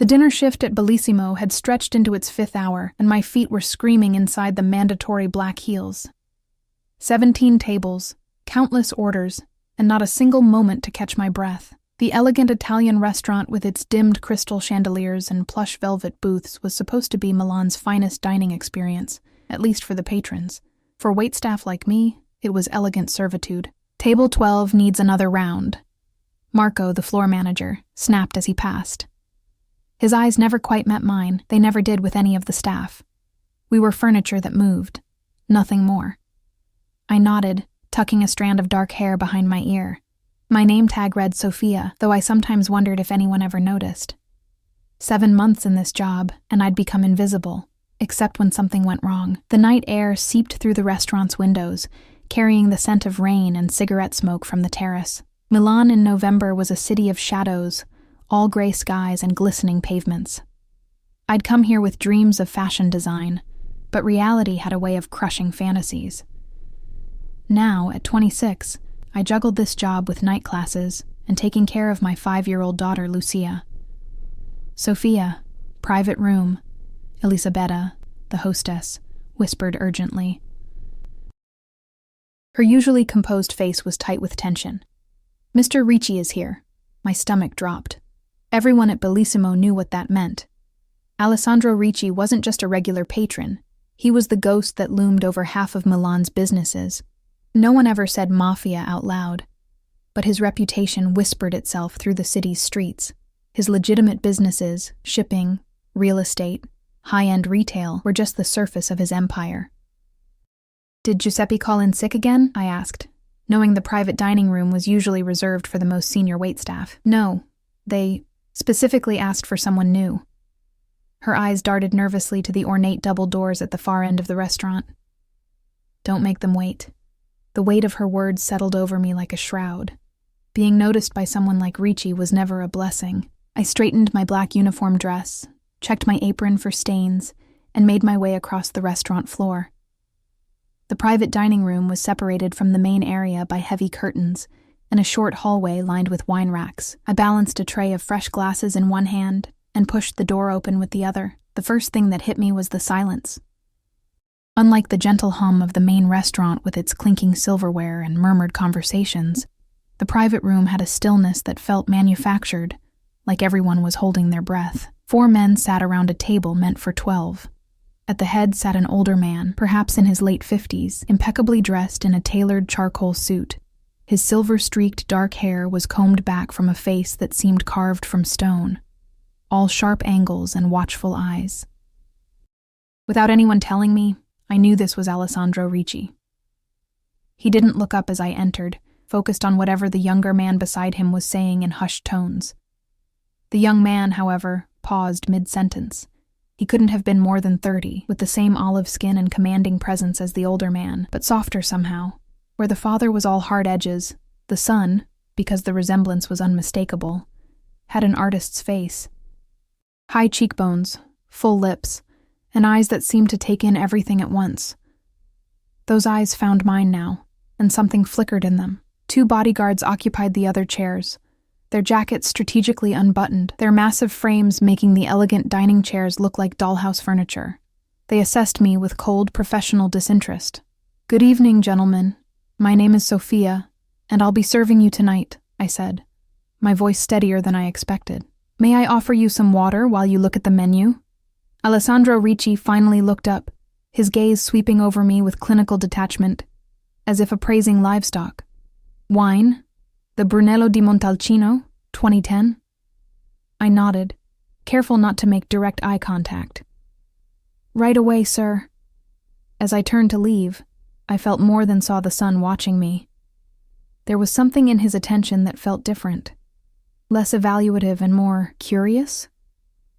The dinner shift at Bellissimo had stretched into its 5th hour, and my feet were screaming inside the mandatory black heels. 17 tables, countless orders, and not a single moment to catch my breath. The elegant Italian restaurant with its dimmed crystal chandeliers and plush velvet booths was supposed to be Milan's finest dining experience, at least for the patrons. For waitstaff like me, it was elegant servitude. "Table 12 needs another round," Marco, the floor manager, snapped as he passed. His eyes never quite met mine. They never did with any of the staff. We were furniture that moved, nothing more. I nodded, tucking a strand of dark hair behind my ear. My name tag read Sophia, though I sometimes wondered if anyone ever noticed. 7 months in this job, and I'd become invisible, except when something went wrong. The night air seeped through the restaurant's windows, carrying the scent of rain and cigarette smoke from the terrace. Milan in November was a city of shadows, all gray skies and glistening pavements. I'd come here with dreams of fashion design, but reality had a way of crushing fantasies. Now, at 26, I juggled this job with night classes and taking care of my 5-year-old daughter, Lucia. "Sophia, private room," Elisabetta, the hostess, whispered urgently. Her usually composed face was tight with tension. "Mr. Ricci is here." My stomach dropped. Everyone at Bellissimo knew what that meant. Alessandro Ricci wasn't just a regular patron. He was the ghost that loomed over half of Milan's businesses. No one ever said Mafia out loud, but his reputation whispered itself through the city's streets. His legitimate businesses, shipping, real estate, high-end retail, were just the surface of his empire. "Did Giuseppe call in sick again?" I asked, knowing the private dining room was usually reserved for the most senior waitstaff. "No, they specifically asked for someone new." Her eyes darted nervously to the ornate double doors at the far end of the restaurant. "Don't make them wait." The weight of her words settled over me like a shroud. Being noticed by someone like Ricci was never a blessing. I straightened my black uniform dress, checked my apron for stains, and made my way across the restaurant floor. The private dining room was separated from the main area by heavy curtains and a short hallway lined with wine racks. I balanced a tray of fresh glasses in one hand and pushed the door open with the other. The first thing that hit me was the silence. Unlike the gentle hum of the main restaurant with its clinking silverware and murmured conversations, the private room had a stillness that felt manufactured, like everyone was holding their breath. 4 men sat around a table meant for 12. At the head sat an older man, perhaps in his late 50s, impeccably dressed in a tailored charcoal suit. His silver-streaked dark hair was combed back from a face that seemed carved from stone, all sharp angles and watchful eyes. Without anyone telling me, I knew this was Alessandro Ricci. He didn't look up as I entered, focused on whatever the younger man beside him was saying in hushed tones. The young man, however, paused mid-sentence. He couldn't have been more than 30, with the same olive skin and commanding presence as the older man, but softer somehow. Where the father was all hard edges, the son, because the resemblance was unmistakable, had an artist's face. High cheekbones, full lips, and eyes that seemed to take in everything at once. Those eyes found mine now, and something flickered in them. 2 bodyguards occupied the other chairs, their jackets strategically unbuttoned, their massive frames making the elegant dining chairs look like dollhouse furniture. They assessed me with cold, professional disinterest. "Good evening, gentlemen. My name is Sophia, and I'll be serving you tonight," I said, my voice steadier than I expected. "May I offer you some water while you look at the menu?" Alessandro Ricci finally looked up, his gaze sweeping over me with clinical detachment, as if appraising livestock. "Wine? The Brunello di Montalcino, 2010? I nodded, careful not to make direct eye contact. "Right away, sir." As I turned to leave, I felt more than saw the son watching me. There was something in his attention that felt different, less evaluative and more curious.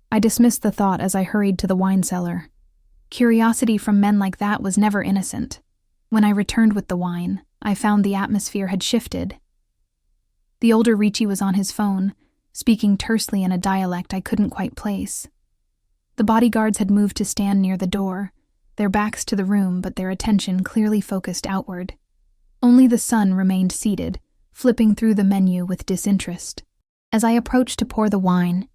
I dismissed the thought as I hurried to the wine cellar. Curiosity from men like that was never innocent. When I returned with the wine, I found the atmosphere had shifted. The older Ricci was on his phone, speaking tersely in a dialect I couldn't quite place. The bodyguards had moved to stand near the door, their backs to the room but their attention clearly focused outward. Only the son remained seated, flipping through the menu with disinterest. As I approached to pour the wine,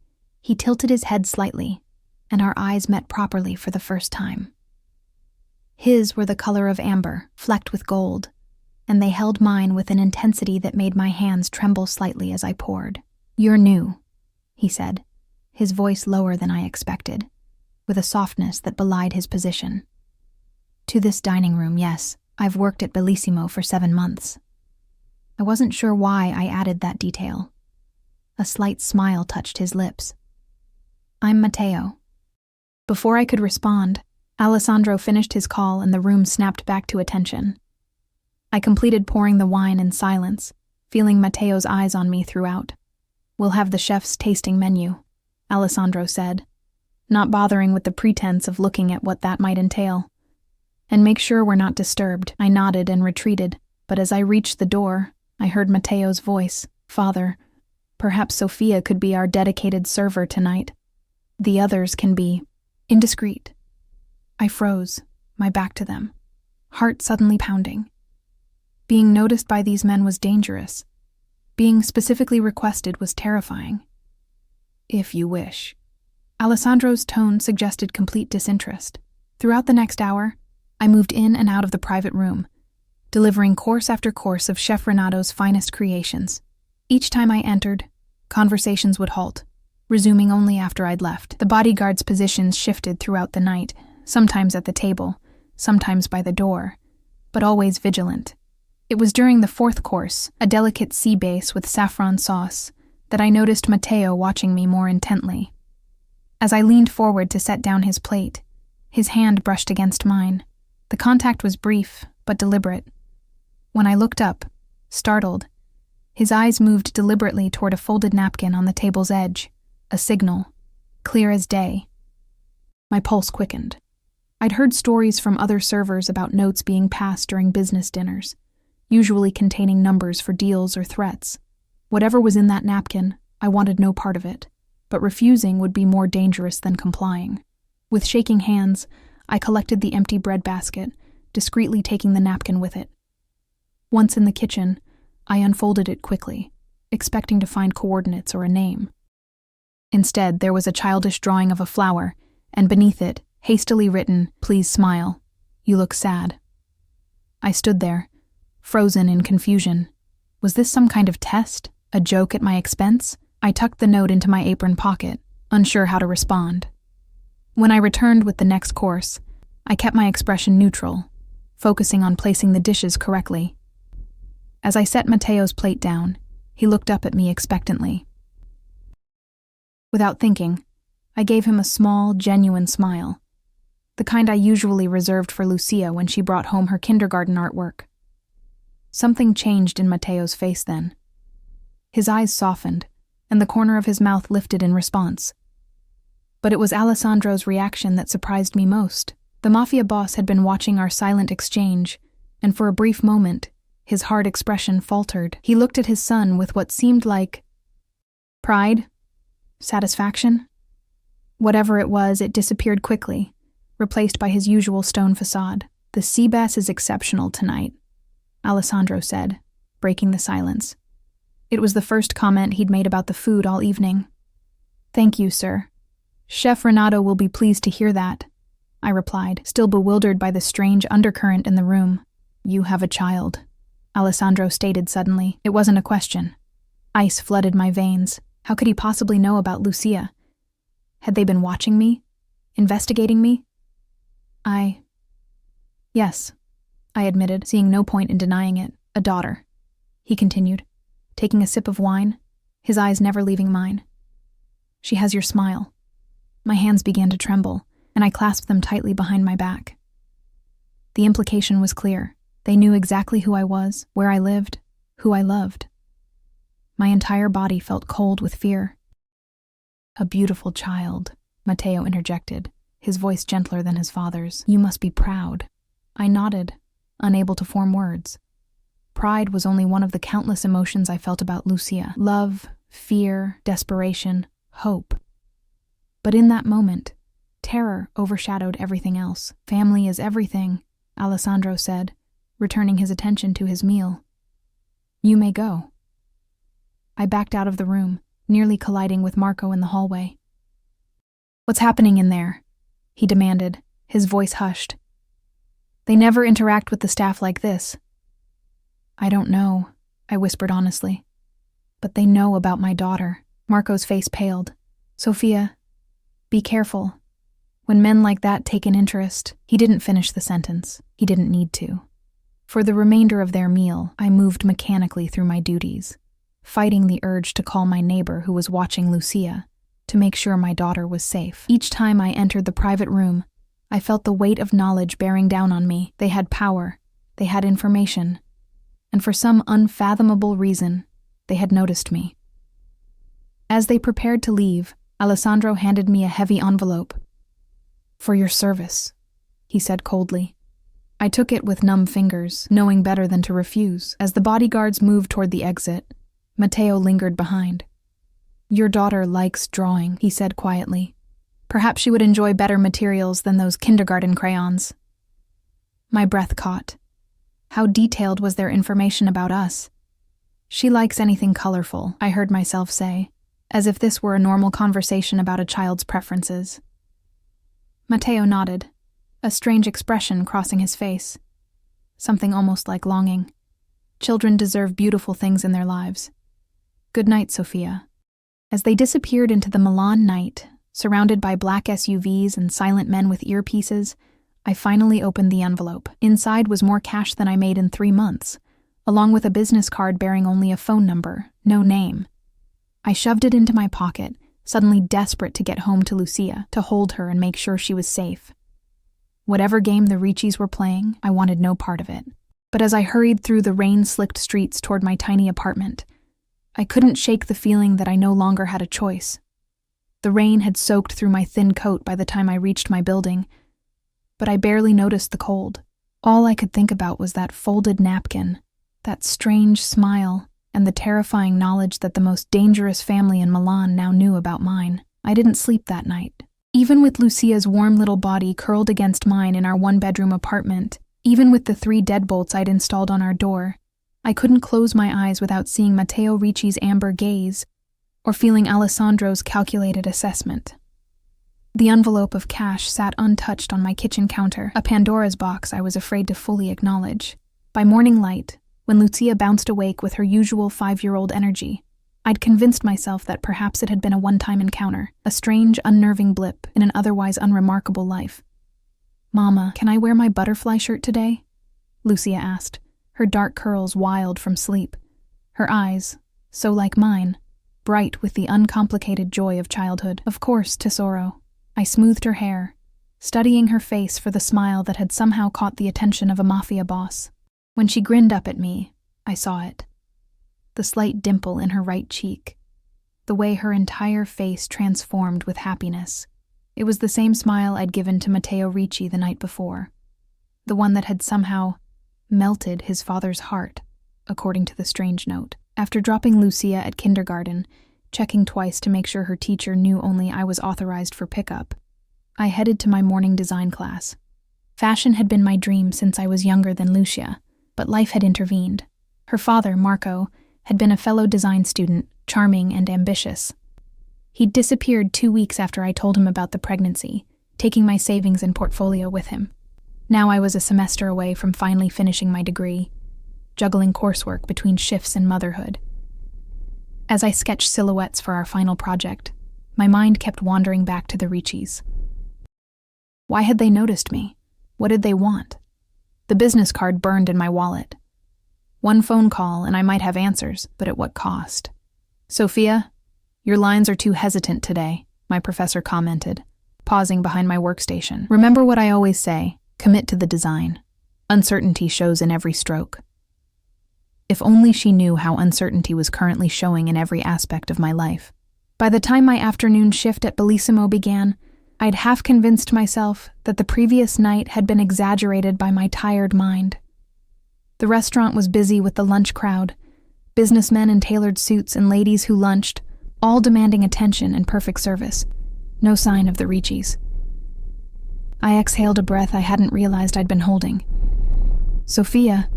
He tilted his head slightly, and our eyes met properly for the first time. His were the color of amber, flecked with gold, and they held mine with an intensity that made my hands tremble slightly as I poured. "You're new," he said, his voice lower than I expected, with a softness that belied his position. "To this dining room, yes. I've worked at Bellissimo for 7 months." I wasn't sure why I added that detail. A slight smile touched his lips. "I'm Matteo." Before I could respond, Alessandro finished his call and the room snapped back to attention. I completed pouring the wine in silence, feeling Matteo's eyes on me throughout. "We'll have the chef's tasting menu," Alessandro said, not bothering with the pretense of looking at what that might entail. "And make sure we're not disturbed." I nodded and retreated, but as I reached the door, I heard Matteo's voice. "Father, perhaps Sofia could be our dedicated server tonight. The others can be indiscreet." I froze, my back to them, heart suddenly pounding. Being noticed by these men was dangerous. Being specifically requested was terrifying. "If you wish." Alessandro's tone suggested complete disinterest. Throughout the next hour, I moved in and out of the private room, delivering course after course of Chef Renato's finest creations. Each time I entered, conversations would halt, resuming only after I'd left. The bodyguards' positions shifted throughout the night, sometimes at the table, sometimes by the door, but always vigilant. It was during the 4th course, a delicate sea bass with saffron sauce, that I noticed Matteo watching me more intently. As I leaned forward to set down his plate, his hand brushed against mine. The contact was brief, but deliberate. When I looked up, startled, his eyes moved deliberately toward a folded napkin on the table's edge, a signal, clear as day. My pulse quickened. I'd heard stories from other servers about notes being passed during business dinners, usually containing numbers for deals or threats. Whatever was in that napkin, I wanted no part of it, but refusing would be more dangerous than complying. With shaking hands, I collected the empty bread basket, discreetly taking the napkin with it. Once in the kitchen, I unfolded it quickly, expecting to find coordinates or a name. Instead, there was a childish drawing of a flower, and beneath it, hastily written, "Please smile. You look sad." I stood there, frozen in confusion. Was this some kind of test? A joke at my expense? I tucked the note into my apron pocket, unsure how to respond. When I returned with the next course, I kept my expression neutral, focusing on placing the dishes correctly. As I set Matteo's plate down, he looked up at me expectantly. Without thinking, I gave him a small, genuine smile, the kind I usually reserved for Lucia when she brought home her kindergarten artwork. Something changed in Matteo's face then. His eyes softened, and the corner of his mouth lifted in response. But it was Alessandro's reaction that surprised me most. The Mafia boss had been watching our silent exchange, and for a brief moment, his hard expression faltered. He looked at his son with what seemed like pride, satisfaction. Whatever it was, it disappeared quickly, replaced by his usual stone facade. "The sea bass is exceptional tonight," Alessandro said, breaking the silence. It was the first comment he'd made about the food all evening. "Thank you, sir. Chef Renato will be pleased to hear that," I replied, still bewildered by the strange undercurrent in the room. "You have a child," Alessandro stated suddenly. It wasn't a question. Ice flooded my veins. How could he possibly know about Lucia? Had they been watching me? Investigating me? Yes, I admitted, seeing no point in denying it. "A daughter," he continued, taking a sip of wine, his eyes never leaving mine. "She has your smile." My hands began to tremble, and I clasped them tightly behind my back. The implication was clear. They knew exactly who I was, where I lived, who I loved. My entire body felt cold with fear. "A beautiful child," Matteo interjected, his voice gentler than his father's. "You must be proud." I nodded, unable to form words. Pride was only one of the countless emotions I felt about Lucia. Love, fear, desperation, hope. But in that moment, terror overshadowed everything else. "Family is everything," Alessandro said, returning his attention to his meal. "You may go." I backed out of the room, nearly colliding with Marco in the hallway. "What's happening in there?" he demanded, his voice hushed. "They never interact with the staff like this." "I don't know," I whispered honestly. "But they know about my daughter." Marco's face paled. "Sophia, be careful. When men like that take an interest..." He didn't finish the sentence. He didn't need to. For the remainder of their meal, I moved mechanically through my duties, fighting the urge to call my neighbor who was watching Lucia to make sure my daughter was safe. Each time I entered the private room, I felt the weight of knowledge bearing down on me. They had power, they had information, and for some unfathomable reason, they had noticed me. As they prepared to leave, Alessandro handed me a heavy envelope. "For your service," he said coldly. I took it with numb fingers, knowing better than to refuse. As the bodyguards moved toward the exit, Matteo lingered behind. "Your daughter likes drawing," he said quietly. "Perhaps she would enjoy better materials than those kindergarten crayons." My breath caught. How detailed was their information about us? "She likes anything colorful," I heard myself say, as if this were a normal conversation about a child's preferences. Matteo nodded, a strange expression crossing his face. Something almost like longing. Children deserve beautiful things in their lives. "Good night, Sophia." As they disappeared into the Milan night, surrounded by black SUVs and silent men with earpieces, I finally opened the envelope. Inside was more cash than I made in 3 months, along with a business card bearing only a phone number, no name. I shoved it into my pocket, suddenly desperate to get home to Lucia, to hold her and make sure she was safe. Whatever game the Riccis were playing, I wanted no part of it. But as I hurried through the rain-slicked streets toward my tiny apartment, I couldn't shake the feeling that I no longer had a choice. The rain had soaked through my thin coat by the time I reached my building, but I barely noticed the cold. All I could think about was that folded napkin, that strange smile, and the terrifying knowledge that the most dangerous family in Milan now knew about mine. I didn't sleep that night. Even with Lucia's warm little body curled against mine in our 1-bedroom apartment, even with the 3 deadbolts I'd installed on our door, I couldn't close my eyes without seeing Matteo Ricci's amber gaze or feeling Alessandro's calculated assessment. The envelope of cash sat untouched on my kitchen counter, a Pandora's box I was afraid to fully acknowledge. By morning light, when Lucia bounced awake with her usual 5-year-old energy, I'd convinced myself that perhaps it had been a one-time encounter, a strange, unnerving blip in an otherwise unremarkable life. "Mama, can I wear my butterfly shirt today?" Lucia asked, her dark curls wild from sleep. Her eyes, so like mine, bright with the uncomplicated joy of childhood. "Of course, tesoro." I smoothed her hair, studying her face for the smile that had somehow caught the attention of a Mafia boss. When she grinned up at me, I saw it. The slight dimple in her right cheek, the way her entire face transformed with happiness. It was the same smile I'd given to Matteo Ricci the night before, the one that had somehow melted his father's heart, according to the strange note. After dropping Lucia at kindergarten, checking twice to make sure her teacher knew only I was authorized for pickup, I headed to my morning design class. Fashion had been my dream since I was younger than Lucia, but life had intervened. Her father, Marco, had been a fellow design student, charming and ambitious. He'd disappeared 2 weeks after I told him about the pregnancy, taking my savings and portfolio with him. Now I was a semester away from finally finishing my degree, juggling coursework between shifts and motherhood. As I sketched silhouettes for our final project, my mind kept wandering back to the Riccis. Why had they noticed me? What did they want? The business card burned in my wallet. One phone call and I might have answers, but at what cost? "Sophia, your lines are too hesitant today," my professor commented, pausing behind my workstation. "Remember what I always say, commit to the design. Uncertainty shows in every stroke." If only she knew how uncertainty was currently showing in every aspect of my life. By the time my afternoon shift at Bellissimo began, I'd half convinced myself that the previous night had been exaggerated by my tired mind. The restaurant was busy with the lunch crowd, businessmen in tailored suits and ladies who lunched, all demanding attention and perfect service. No sign of the Riccis. I exhaled a breath I hadn't realized I'd been holding. "Sophia,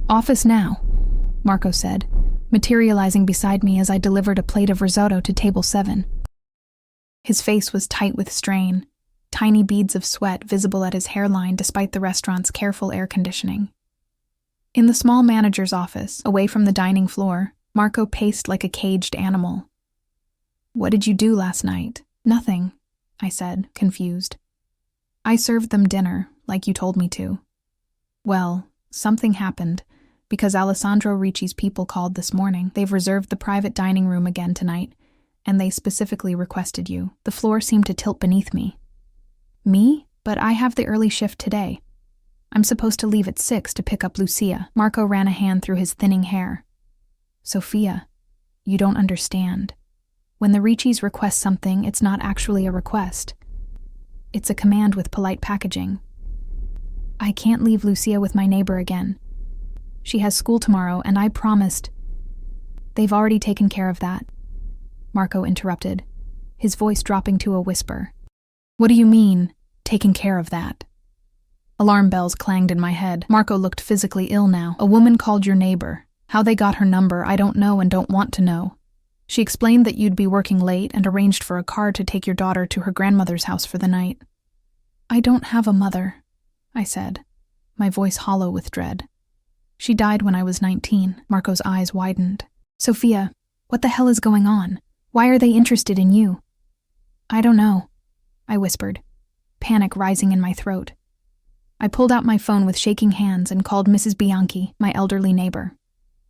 office now," Marco said, materializing beside me as I delivered a plate of risotto to table 7. His face was tight with strain, tiny beads of sweat visible at his hairline despite the restaurant's careful air conditioning. In the small manager's office, away from the dining floor, Marco paced like a caged animal. "What did you do last night?" "Nothing," I said, confused. "I served them dinner, like you told me to." "Well, something happened, because Alessandro Ricci's people called this morning. They've reserved the private dining room again tonight, and they specifically requested you." The floor seemed to tilt beneath me. "Me? But I have the early shift today. I'm supposed to leave at 6 to pick up Lucia." Marco ran a hand through his thinning hair. "Sophia, you don't understand. When the Riccis request something, it's not actually a request. It's a command with polite packaging. I can't leave Lucia with my neighbor again. She has school tomorrow, and I promised—" "They've already taken care of that," Marco interrupted, his voice dropping to a whisper. "What do you mean, taking care of that?" Alarm bells clanged in my head. Marco looked physically ill now. "A woman called your neighbor. How they got her number, I don't know and don't want to know. She explained that you'd be working late and arranged for a car to take your daughter to her grandmother's house for the night." "I don't have a mother," I said, my voice hollow with dread. "She died when I was 19. Marco's eyes widened. "Sophia, what the hell is going on? Why are they interested in you?" "I don't know," I whispered, panic rising in my throat. I pulled out my phone with shaking hands and called Mrs. Bianchi, my elderly neighbor.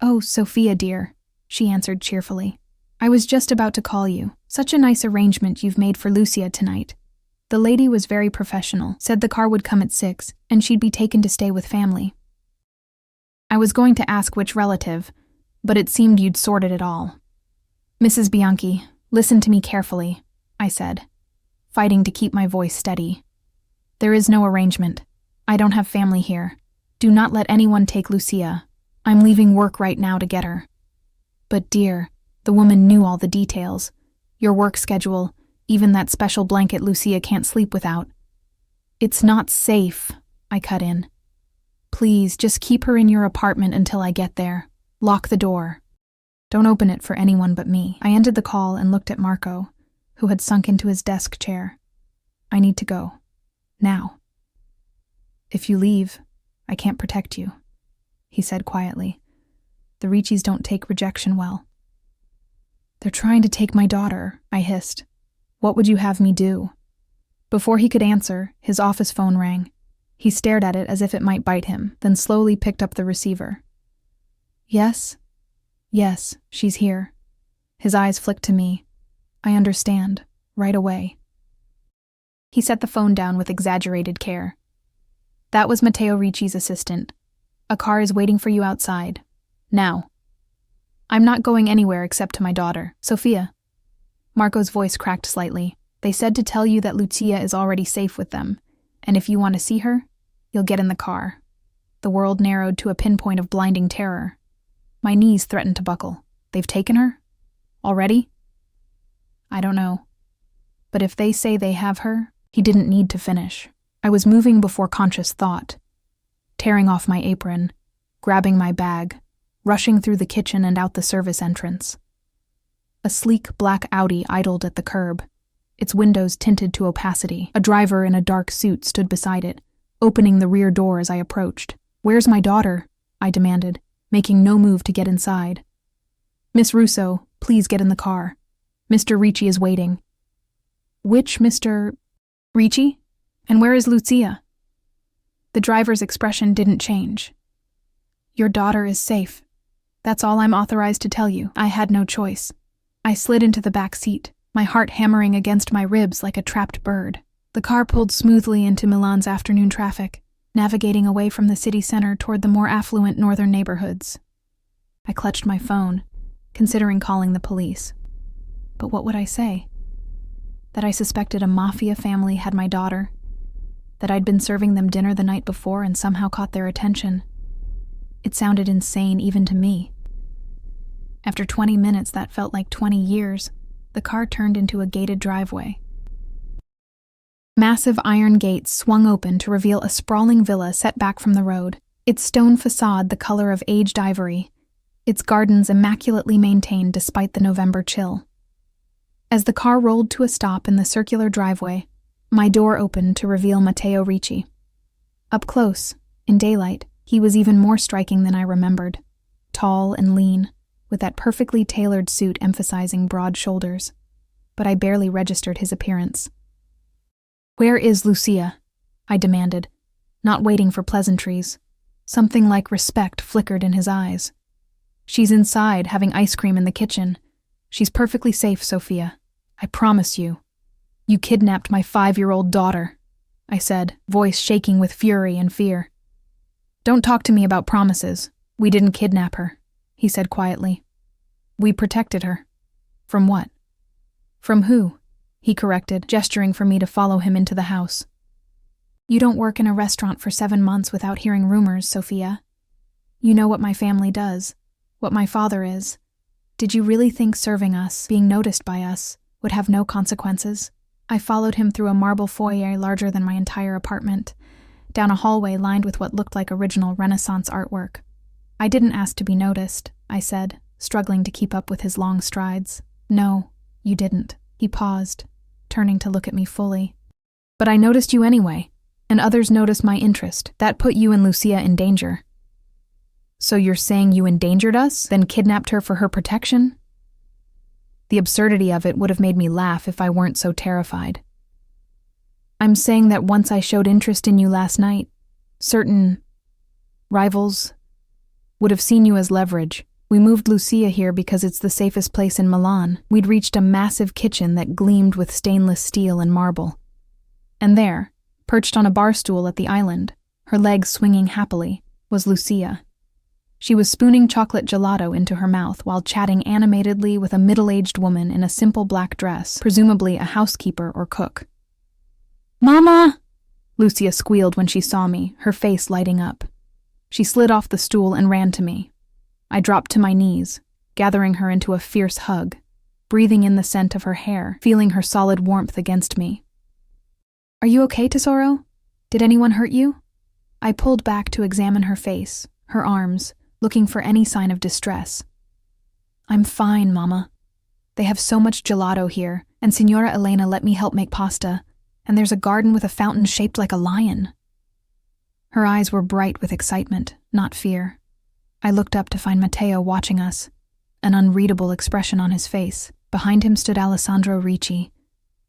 "Oh, Sophia dear," she answered cheerfully. "I was just about to call you. Such a nice arrangement you've made for Lucia tonight. The lady was very professional, said the car would come at 6, and she'd be taken to stay with family." I was going to ask which relative, but it seemed you'd sorted it all. "Mrs. Bianchi, listen to me carefully," I said, fighting to keep my voice steady. "There is no arrangement. I don't have family here. Do not let anyone take Lucia. I'm leaving work right now to get her." "But dear," the woman knew all the details. "Your work schedule, even that special blanket Lucia can't sleep without." "It's not safe," I cut in. "Please, just keep her in your apartment until I get there. Lock the door. Don't open it for anyone but me." I ended the call and looked at Marco, who had sunk into his desk chair. "I need to go. Now." "If you leave, I can't protect you," he said quietly. "The Riccis don't take rejection well." "They're trying to take my daughter," I hissed. "What would you have me do?" Before he could answer, his office phone rang. He stared at it as if it might bite him, then slowly picked up the receiver. "Yes? Yes, she's here." His eyes flicked to me. "I understand. Right away." He set the phone down with exaggerated care. "That was Matteo Ricci's assistant. A car is waiting for you outside. Now." "I'm not going anywhere except to my daughter. Sophia." Marco's voice cracked slightly. "They said to tell you that Lucia is already safe with them, and if you want to see her, you'll get in the car." The world narrowed to a pinpoint of blinding terror. My knees threatened to buckle. "They've taken her? Already?" "I don't know. But if they say they have her," he didn't need to finish. I was moving before conscious thought, tearing off my apron, grabbing my bag, rushing through the kitchen and out the service entrance. A sleek black Audi idled at the curb, its windows tinted to opacity. A driver in a dark suit stood beside it, opening the rear door as I approached. "Where's my daughter?" I demanded, making no move to get inside. "Miss Russo, please get in the car. Mr. Ricci is waiting." "Which Mr. Ricci? And where is Lucia?" The driver's expression didn't change. "Your daughter is safe. That's all I'm authorized to tell you." I had no choice. I slid into the back seat, my heart hammering against my ribs like a trapped bird. The car pulled smoothly into Milan's afternoon traffic, navigating away from the city center toward the more affluent northern neighborhoods. I clutched my phone, considering calling the police. But what would I say? That I suspected a Mafia family had my daughter? That I'd been serving them dinner the night before and somehow caught their attention? It sounded insane even to me. After 20 minutes that felt like 20 years, the car turned into a gated driveway. Massive iron gates swung open to reveal a sprawling villa set back from the road, its stone facade the color of aged ivory, its gardens immaculately maintained despite the November chill. As the car rolled to a stop in the circular driveway, my door opened to reveal Matteo Ricci. Up close, in daylight, he was even more striking than I remembered. Tall and lean, with that perfectly tailored suit emphasizing broad shoulders. But I barely registered his appearance. "Where is Lucia?" I demanded, not waiting for pleasantries. Something like respect flickered in his eyes. "She's inside, having ice cream in the kitchen. She's perfectly safe, Sophia. I promise you. You kidnapped my 5-year-old daughter," I said, voice shaking with fury and fear. "Don't talk to me about promises. We didn't kidnap her," he said quietly. "We protected her." "From what?" "From who?" he corrected, gesturing for me to follow him into the house. "You don't work in a restaurant for 7 months without hearing rumors, Sophia. You know what my family does, what my father is. Did you really think serving us, being noticed by us, would have no consequences?" I followed him through a marble foyer larger than my entire apartment, down a hallway lined with what looked like original Renaissance artwork. "I didn't ask to be noticed," I said, struggling to keep up with his long strides. "No, you didn't." He paused, turning to look at me fully. "But I noticed you anyway, and others noticed my interest. That put you and Lucia in danger." "So you're saying you endangered us, then kidnapped her for her protection?" The absurdity of it would have made me laugh if I weren't so terrified. "I'm saying that once I showed interest in you last night, certain rivals would have seen you as leverage. We moved Lucia here because it's the safest place in Milan. We'd reached a massive kitchen that gleamed with stainless steel and marble. And there, perched on a bar stool at the island, her legs swinging happily, was Lucia. She was spooning chocolate gelato into her mouth while chatting animatedly with a middle-aged woman in a simple black dress, presumably a housekeeper or cook. "Mama!" Lucia squealed when she saw me, her face lighting up. She slid off the stool and ran to me. I dropped to my knees, gathering her into a fierce hug, breathing in the scent of her hair, feeling her solid warmth against me. "Are you okay, Tesoro? Did anyone hurt you?" I pulled back to examine her face, her arms, looking for any sign of distress. "I'm fine, Mama. They have so much gelato here, and Signora Elena let me help make pasta, and there's a garden with a fountain shaped like a lion." Her eyes were bright with excitement, not fear. I looked up to find Matteo watching us, an unreadable expression on his face. Behind him stood Alessandro Ricci,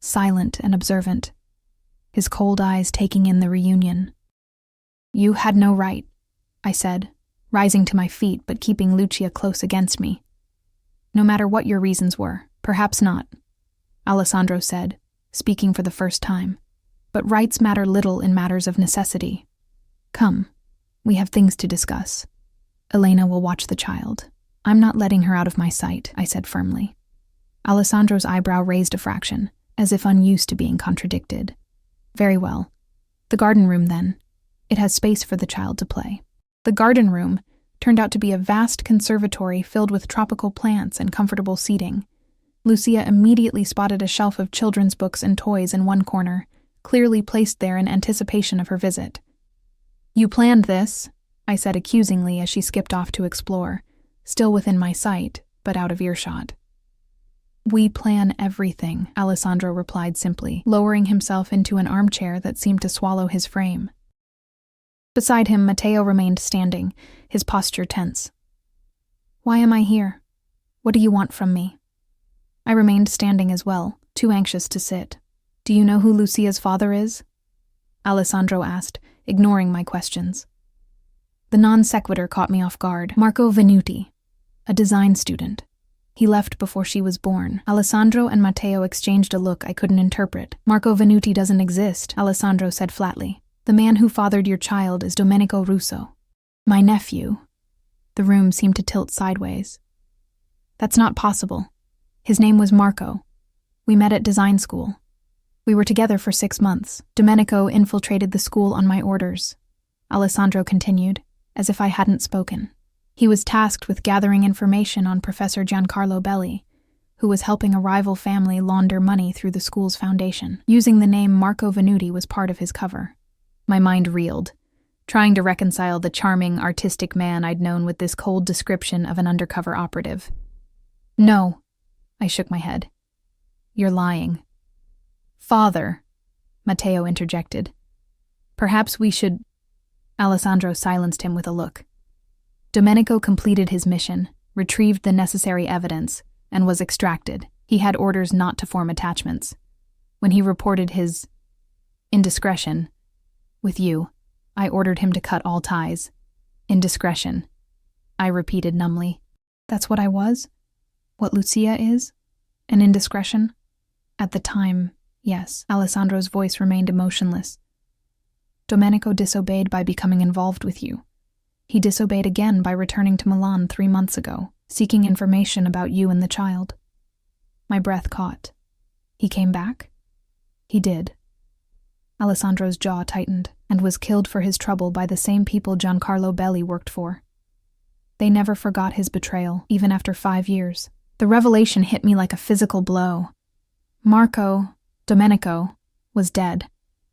silent and observant, his cold eyes taking in the reunion. "You had no right," I said, rising to my feet but keeping Lucia close against me. "No matter what your reasons were, perhaps not," Alessandro said, speaking for the first time. "But rights matter little in matters of necessity. Come, we have things to discuss. Elena will watch the child. I'm not letting her out of my sight," I said firmly. Alessandro's eyebrow raised a fraction, as if unused to being contradicted. "Very well. The garden room, then. It has space for the child to play." The garden room turned out to be a vast conservatory filled with tropical plants and comfortable seating. Lucia immediately spotted a shelf of children's books and toys in one corner, clearly placed there in anticipation of her visit. "You planned this," I said accusingly as she skipped off to explore, still within my sight, but out of earshot. "We plan everything," Alessandro replied simply, lowering himself into an armchair that seemed to swallow his frame. Beside him, Matteo remained standing, his posture tense. "Why am I here? What do you want from me?" I remained standing as well, too anxious to sit. "Do you know who Lucia's father is?" Alessandro asked, ignoring my questions. The non sequitur caught me off guard. "Marco Venuti, a design student. He left before she was born." Alessandro and Matteo exchanged a look I couldn't interpret. "Marco Venuti doesn't exist," Alessandro said flatly. "The man who fathered your child is Domenico Russo. My nephew." The room seemed to tilt sideways. "That's not possible. His name was Marco. We met at design school. We were together for 6 months. Domenico infiltrated the school on my orders," Alessandro continued, as if I hadn't spoken. "He was tasked with gathering information on Professor Giancarlo Belli, who was helping a rival family launder money through the school's foundation. Using the name Marco Venuti was part of his cover." My mind reeled, trying to reconcile the charming, artistic man I'd known with this cold description of an undercover operative. "No," I shook my head. You're lying. Father, Matteo interjected. Perhaps we should... Alessandro silenced him with a look. Domenico completed his mission, retrieved the necessary evidence, and was extracted. He had orders not to form attachments. When he reported his indiscretion with you, I ordered him to cut all ties. Indiscretion, I repeated numbly. That's what I was? What Lucia is? An indiscretion? At the time, yes. Alessandro's voice remained emotionless. Domenico disobeyed by becoming involved with you. He disobeyed again by returning to Milan 3 months ago, seeking information about you and the child. My breath caught. He came back? He did. Alessandro's jaw tightened, and was killed for his trouble by the same people Giancarlo Belli worked for. They never forgot his betrayal, even after 5 years. The revelation hit me like a physical blow. Domenico, was dead.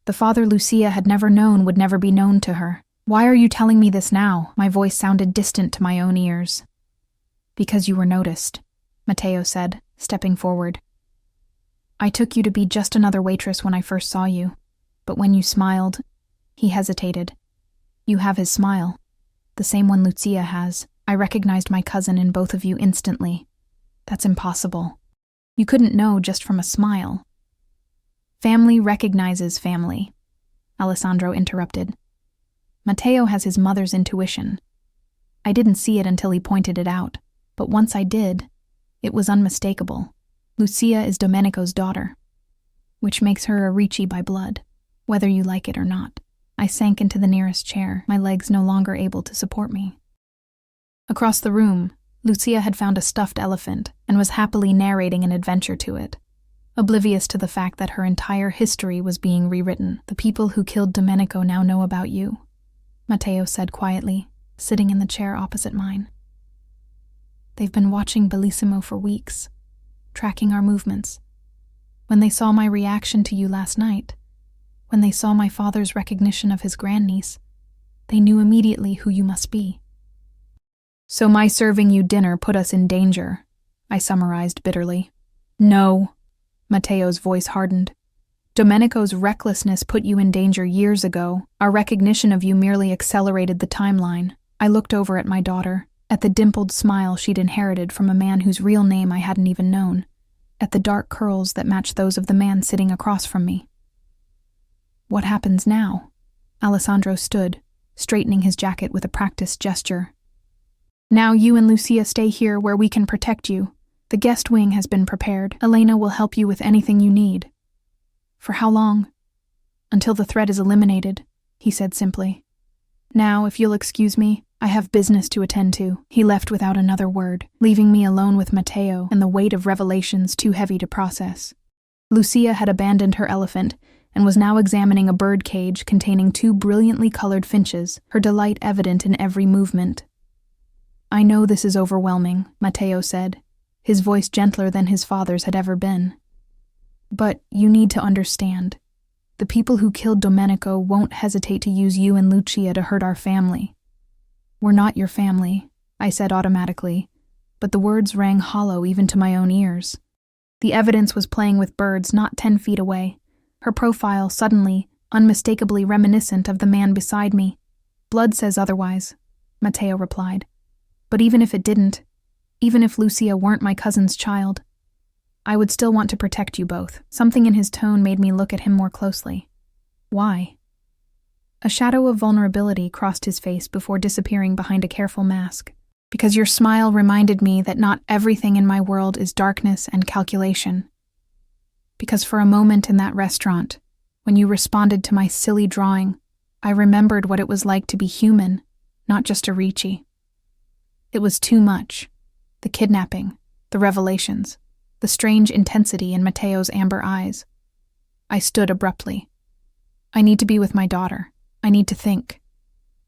The father Lucia had never known would never be known to her. Why are you telling me this now? My voice sounded distant to my own ears. Because you were noticed, Matteo said, stepping forward. I took you to be just another waitress when I first saw you, but when you smiled, he hesitated. You have his smile, the same one Lucia has. I recognized my cousin in both of you instantly. That's impossible. You couldn't know just from a smile. Family recognizes family, Alessandro interrupted. Matteo has his mother's intuition. I didn't see it until he pointed it out, but once I did, it was unmistakable. Lucia is Domenico's daughter, which makes her a Ricci by blood, whether you like it or not. I sank into the nearest chair, my legs no longer able to support me. Across the room, Lucia had found a stuffed elephant and was happily narrating an adventure to it, oblivious to the fact that her entire history was being rewritten. The people who killed Domenico now know about you, Matteo said quietly, sitting in the chair opposite mine. They've been watching Bellissimo for weeks, tracking our movements. When they saw my reaction to you last night, when they saw my father's recognition of his grandniece, they knew immediately who you must be. So my serving you dinner put us in danger, I summarized bitterly. No, Matteo's voice hardened. Domenico's recklessness put you in danger years ago. Our recognition of you merely accelerated the timeline. I looked over at my daughter, at the dimpled smile she'd inherited from a man whose real name I hadn't even known, at the dark curls that matched those of the man sitting across from me. What happens now? Alessandro stood, straightening his jacket with a practiced gesture. Now you and Lucia stay here where we can protect you. The guest wing has been prepared. Elena will help you with anything you need. For how long? Until the threat is eliminated, he said simply. Now, if you'll excuse me, I have business to attend to. He left without another word, leaving me alone with Matteo and the weight of revelations too heavy to process. Lucia had abandoned her elephant and was now examining a bird cage containing 2 brilliantly colored finches, her delight evident in every movement. I know this is overwhelming, Matteo said, his voice gentler than his father's had ever been. But you need to understand. The people who killed Domenico won't hesitate to use you and Lucia to hurt our family. We're not your family, I said automatically, but the words rang hollow even to my own ears. The evidence was playing with birds not 10 feet away, her profile suddenly, unmistakably reminiscent of the man beside me. Blood says otherwise, Matteo replied. But even if it didn't, even if Lucia weren't my cousin's child, I would still want to protect you both. Something in his tone made me look at him more closely. Why? A shadow of vulnerability crossed his face before disappearing behind a careful mask. Because your smile reminded me that not everything in my world is darkness and calculation. Because for a moment in that restaurant, when you responded to my silly drawing, I remembered what it was like to be human, not just a Ricci. It was too much. The kidnapping, the revelations, the strange intensity in Matteo's amber eyes. I stood abruptly. I need to be with my daughter. I need to think.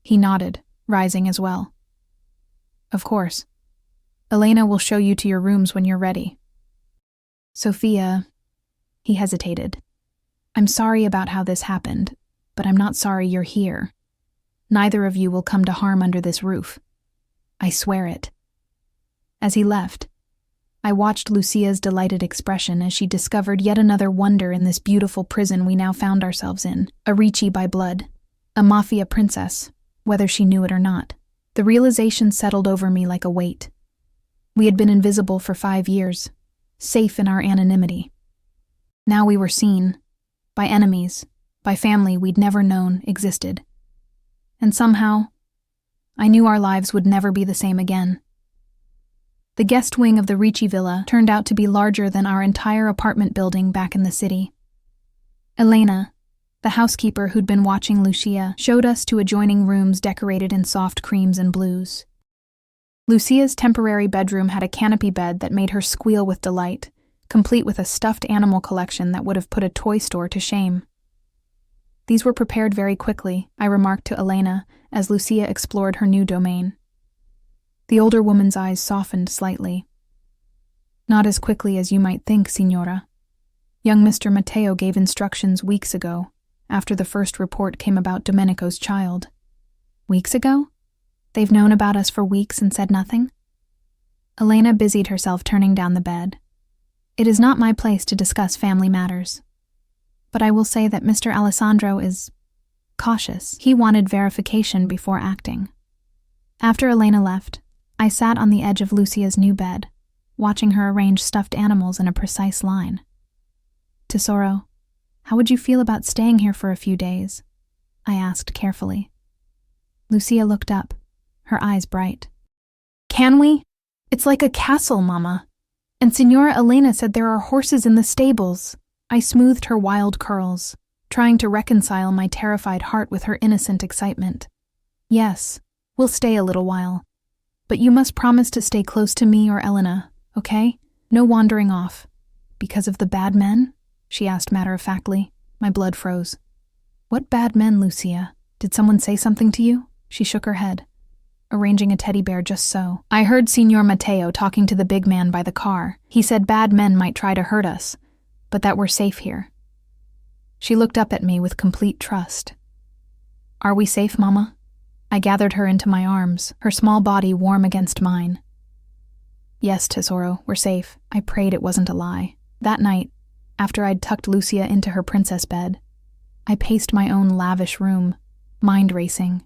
He nodded, rising as well. Of course. Elena will show you to your rooms when you're ready. Sophia, he hesitated. I'm sorry about how this happened, but I'm not sorry you're here. Neither of you will come to harm under this roof. I swear it. As he left, I watched Lucia's delighted expression as she discovered yet another wonder in this beautiful prison we now found ourselves in. A Ricci by blood. A Mafia princess, whether she knew it or not. The realization settled over me like a weight. We had been invisible for 5 years, safe in our anonymity. Now we were seen, by enemies, by family we'd never known existed. And somehow, I knew our lives would never be the same again. The guest wing of the Ricci villa turned out to be larger than our entire apartment building back in the city. Elena, the housekeeper who'd been watching Lucia, showed us to adjoining rooms decorated in soft creams and blues. Lucia's temporary bedroom had a canopy bed that made her squeal with delight, complete with a stuffed animal collection that would have put a toy store to shame. These were prepared very quickly, I remarked to Elena as Lucia explored her new domain. The older woman's eyes softened slightly. Not as quickly as you might think, Signora. Young Mr. Matteo gave instructions weeks ago, after the first report came about Domenico's child. Weeks ago? They've known about us for weeks and said nothing? Elena busied herself turning down the bed. It is not my place to discuss family matters. But I will say that Mr. Alessandro is cautious. He wanted verification before acting. After Elena left, I sat on the edge of Lucia's new bed, watching her arrange stuffed animals in a precise line. Tesoro, how would you feel about staying here for a few days? I asked carefully. Lucia looked up, her eyes bright. Can we? It's like a castle, Mama. And Signora Elena said there are horses in the stables. I smoothed her wild curls, trying to reconcile my terrified heart with her innocent excitement. Yes, we'll stay a little while. But you must promise to stay close to me or Elena, okay? No wandering off. Because of the bad men? She asked matter-of-factly. My blood froze. What bad men, Lucia? Did someone say something to you? She shook her head, arranging a teddy bear just so. I heard Signor Matteo talking to the big man by the car. He said bad men might try to hurt us, but that we're safe here. She looked up at me with complete trust. Are we safe, Mama? I gathered her into my arms, her small body warm against mine. Yes, Tesoro, we're safe. I prayed it wasn't a lie. That night, after I'd tucked Lucia into her princess bed, I paced my own lavish room, mind racing.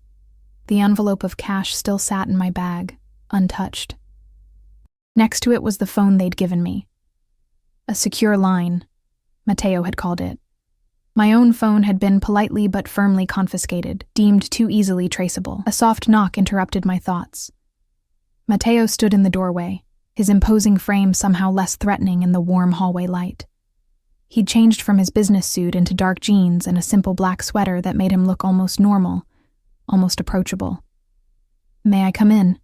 The envelope of cash still sat in my bag, untouched. Next to it was the phone they'd given me. A secure line, Matteo had called it. My own phone had been politely but firmly confiscated, deemed too easily traceable. A soft knock interrupted my thoughts. Matteo stood in the doorway, his imposing frame somehow less threatening in the warm hallway light. He'd changed from his business suit into dark jeans and a simple black sweater that made him look almost normal, almost approachable. May I come in?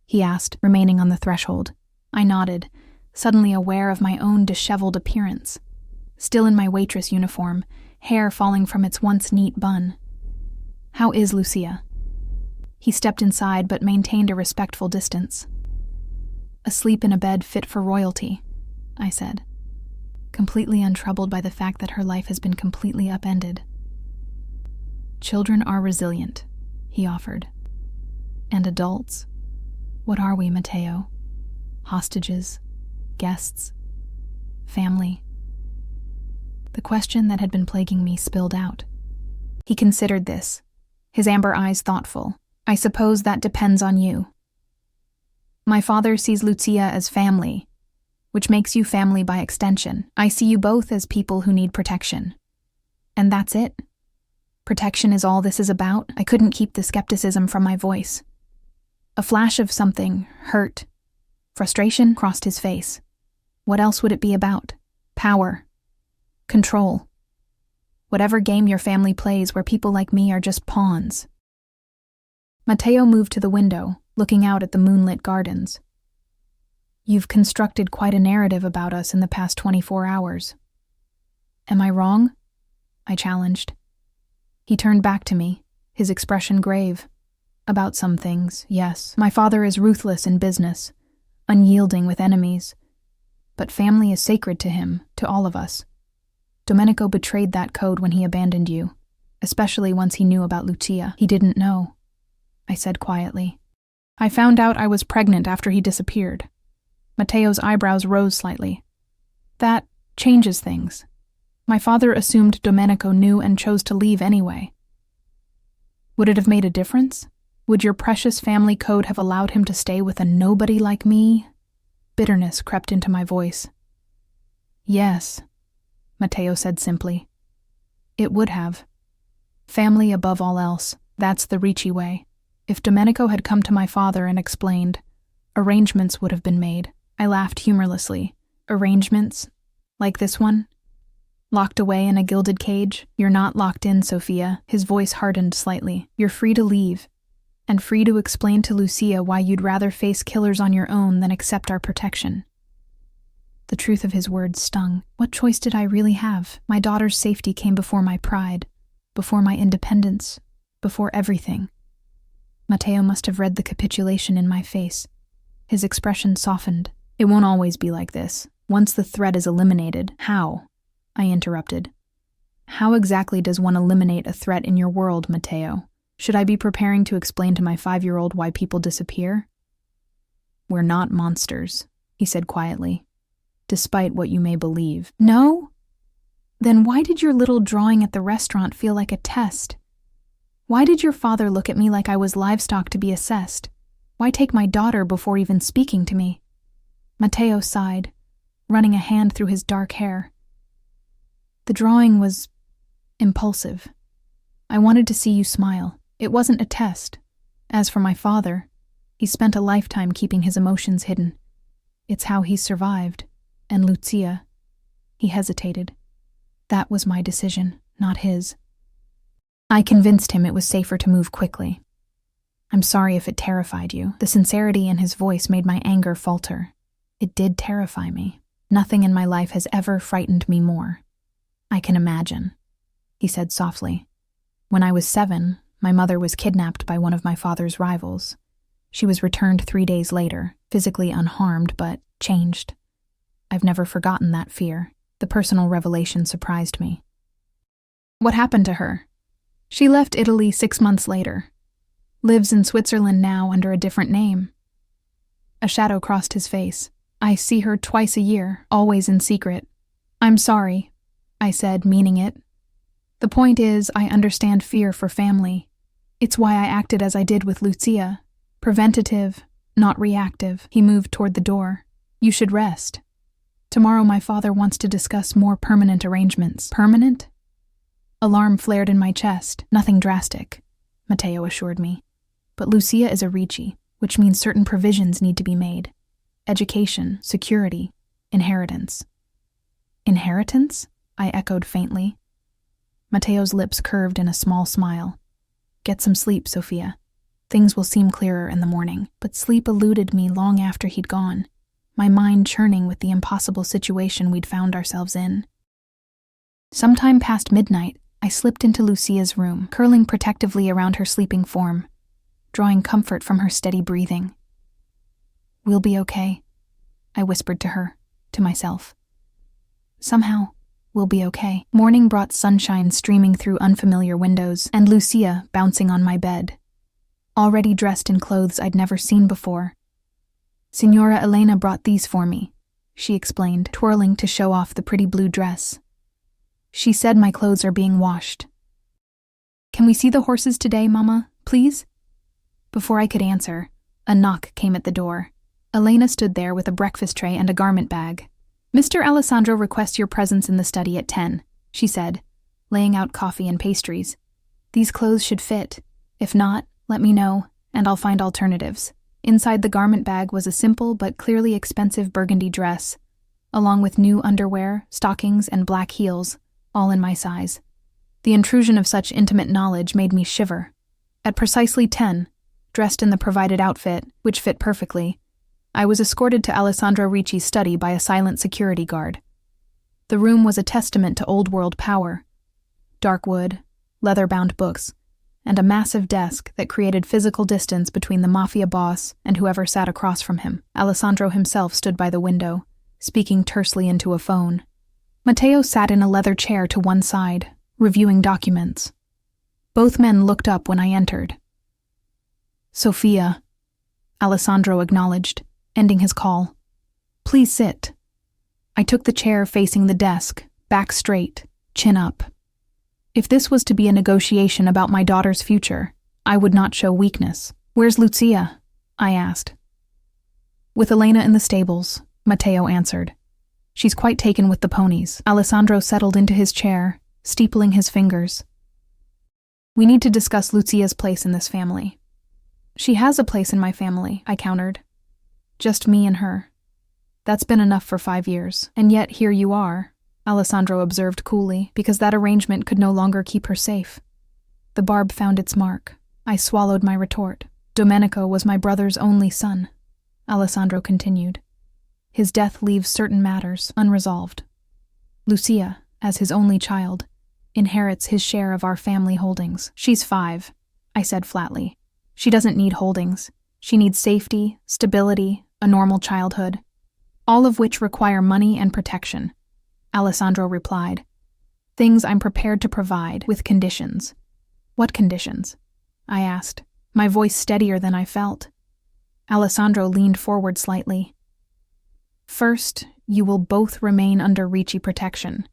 He asked, remaining on the threshold. I nodded, suddenly aware of my own disheveled appearance. Still in my waitress uniform, hair falling from its once neat bun. How is Lucia? He stepped inside but maintained a respectful distance. Asleep in a bed fit for royalty, I said, completely untroubled by the fact that her life has been completely upended. Children are resilient, he offered. And adults? What are we, Matteo? Hostages? Guests? Family? The question that had been plaguing me spilled out. He considered this, his amber eyes thoughtful. I suppose that depends on you. My father sees Lucia as family, which makes you family by extension. I see you both as people who need protection. And that's it? Protection is all this is about? I couldn't keep the skepticism from my voice. A flash of something, hurt, frustration, crossed his face. What else would it be about? Power. Control. Whatever game your family plays where people like me are just pawns. Matteo moved to the window, looking out at the moonlit gardens. You've constructed quite a narrative about us in the past 24 hours. Am I wrong? I challenged. He turned back to me, his expression grave. About some things, yes. My father is ruthless in business, unyielding with enemies. But family is sacred to him, to all of us. Domenico betrayed that code when he abandoned you, especially once he knew about Lucia. He didn't know, I said quietly. I found out I was pregnant after he disappeared. Matteo's eyebrows rose slightly. That changes things. My father assumed Domenico knew and chose to leave anyway. Would it have made a difference? Would your precious family code have allowed him to stay with a nobody like me? Bitterness crept into my voice. Yes, Matteo said simply. It would have. Family above all else, that's the Ricci way. If Domenico had come to my father and explained, arrangements would have been made. I laughed humorlessly. Arrangements? Like this one? Locked away in a gilded cage? You're not locked in, Sophia. His voice hardened slightly. You're free to leave. And free to explain to Lucia why you'd rather face killers on your own than accept our protection. The truth of his words stung. What choice did I really have? My daughter's safety came before my pride, before my independence, before everything. Matteo must have read the capitulation in my face. His expression softened. It won't always be like this. Once the threat is eliminated, how? I interrupted. How exactly does one eliminate a threat in your world, Matteo? Should I be preparing to explain to my 5-year-old why people disappear? We're not monsters, he said quietly, despite what you may believe. No? Then why did your little drawing at the restaurant feel like a test? Why did your father look at me like I was livestock to be assessed? Why take my daughter before even speaking to me? Matteo sighed, running a hand through his dark hair. The drawing was impulsive. I wanted to see you smile. It wasn't a test. As for my father, he spent a lifetime keeping his emotions hidden. It's how he survived. And Lucia, he hesitated. That was my decision, not his. I convinced him it was safer to move quickly. I'm sorry if it terrified you. The sincerity in his voice made my anger falter. It did terrify me. Nothing in my life has ever frightened me more. I can imagine, he said softly. When I was 7, my mother was kidnapped by one of my father's rivals. She was returned 3 days later, physically unharmed but changed. I've never forgotten that fear. The personal revelation surprised me. What happened to her? She left Italy 6 months later. Lives in Switzerland now under a different name. A shadow crossed his face. I see her twice a year, always in secret. I'm sorry, I said, meaning it. The point is, I understand fear for family. It's why I acted as I did with Lucia. Preventative, not reactive. He moved toward the door. You should rest. Tomorrow my father wants to discuss more permanent arrangements. Permanent? Alarm flared in my chest. Nothing drastic, Matteo assured me. But Lucia is a Ricci, which means certain provisions need to be made. Education, security, inheritance. Inheritance? I echoed faintly. Matteo's lips curved in a small smile. Get some sleep, Sophia. Things will seem clearer in the morning. But sleep eluded me long after he'd gone, my mind churning with the impossible situation we'd found ourselves in. Sometime past midnight, I slipped into Lucia's room, curling protectively around her sleeping form, drawing comfort from her steady breathing. We'll be okay, I whispered to her, to myself. Somehow, we'll be okay. Morning brought sunshine streaming through unfamiliar windows, and Lucia bouncing on my bed, already dressed in clothes I'd never seen before. Signora Elena brought these for me, she explained, twirling to show off the pretty blue dress. She said my clothes are being washed. Can we see the horses today, Mama, please? Before I could answer, a knock came at the door. Elena stood there with a breakfast tray and a garment bag. Mr. Alessandro requests your presence in the study at 10, she said, laying out coffee and pastries. These clothes should fit. If not, let me know, and I'll find alternatives. Inside the garment bag was a simple but clearly expensive burgundy dress, along with new underwear, stockings, and black heels, all in my size. The intrusion of such intimate knowledge made me shiver. At precisely 10, dressed in the provided outfit, which fit perfectly, I was escorted to Alessandro Ricci's study by a silent security guard. The room was a testament to old-world power. Dark wood, leather-bound books, and a massive desk that created physical distance between the Mafia boss and whoever sat across from him. Alessandro himself stood by the window, speaking tersely into a phone. Matteo sat in a leather chair to one side, reviewing documents. Both men looked up when I entered. Sophia, Alessandro acknowledged, ending his call. Please sit. I took the chair facing the desk, back straight, chin up. If this was to be a negotiation about my daughter's future, I would not show weakness. Where's Lucia? I asked. With Elena in the stables, Matteo answered. She's quite taken with the ponies. Alessandro settled into his chair, steepling his fingers. We need to discuss Lucia's place in this family. She has a place in my family, I countered. Just me and her. That's been enough for 5 years, and yet here you are, Alessandro observed coolly, because that arrangement could no longer keep her safe. The barb found its mark. I swallowed my retort. Domenico was my brother's only son, Alessandro continued. His death leaves certain matters unresolved. Lucia, as his only child, inherits his share of our family holdings. She's 5, I said flatly. She doesn't need holdings. She needs safety, stability, a normal childhood, all of which require money and protection, Alessandro replied. Things I'm prepared to provide, with conditions. What conditions? I asked, my voice steadier than I felt. Alessandro leaned forward slightly. First, you will both remain under Ricci protection.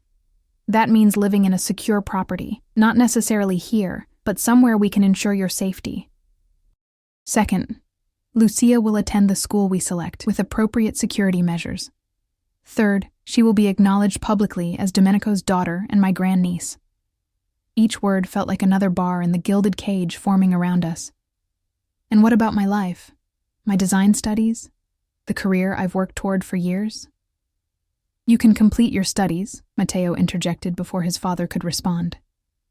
That means living in a secure property, not necessarily here, but somewhere we can ensure your safety. Second, Lucia will attend the school we select with appropriate security measures. Third, she will be acknowledged publicly as Domenico's daughter and my grandniece. Each word felt like another bar in the gilded cage forming around us. And what about my life? My design studies? The career I've worked toward for years? You can complete your studies, Matteo interjected before his father could respond.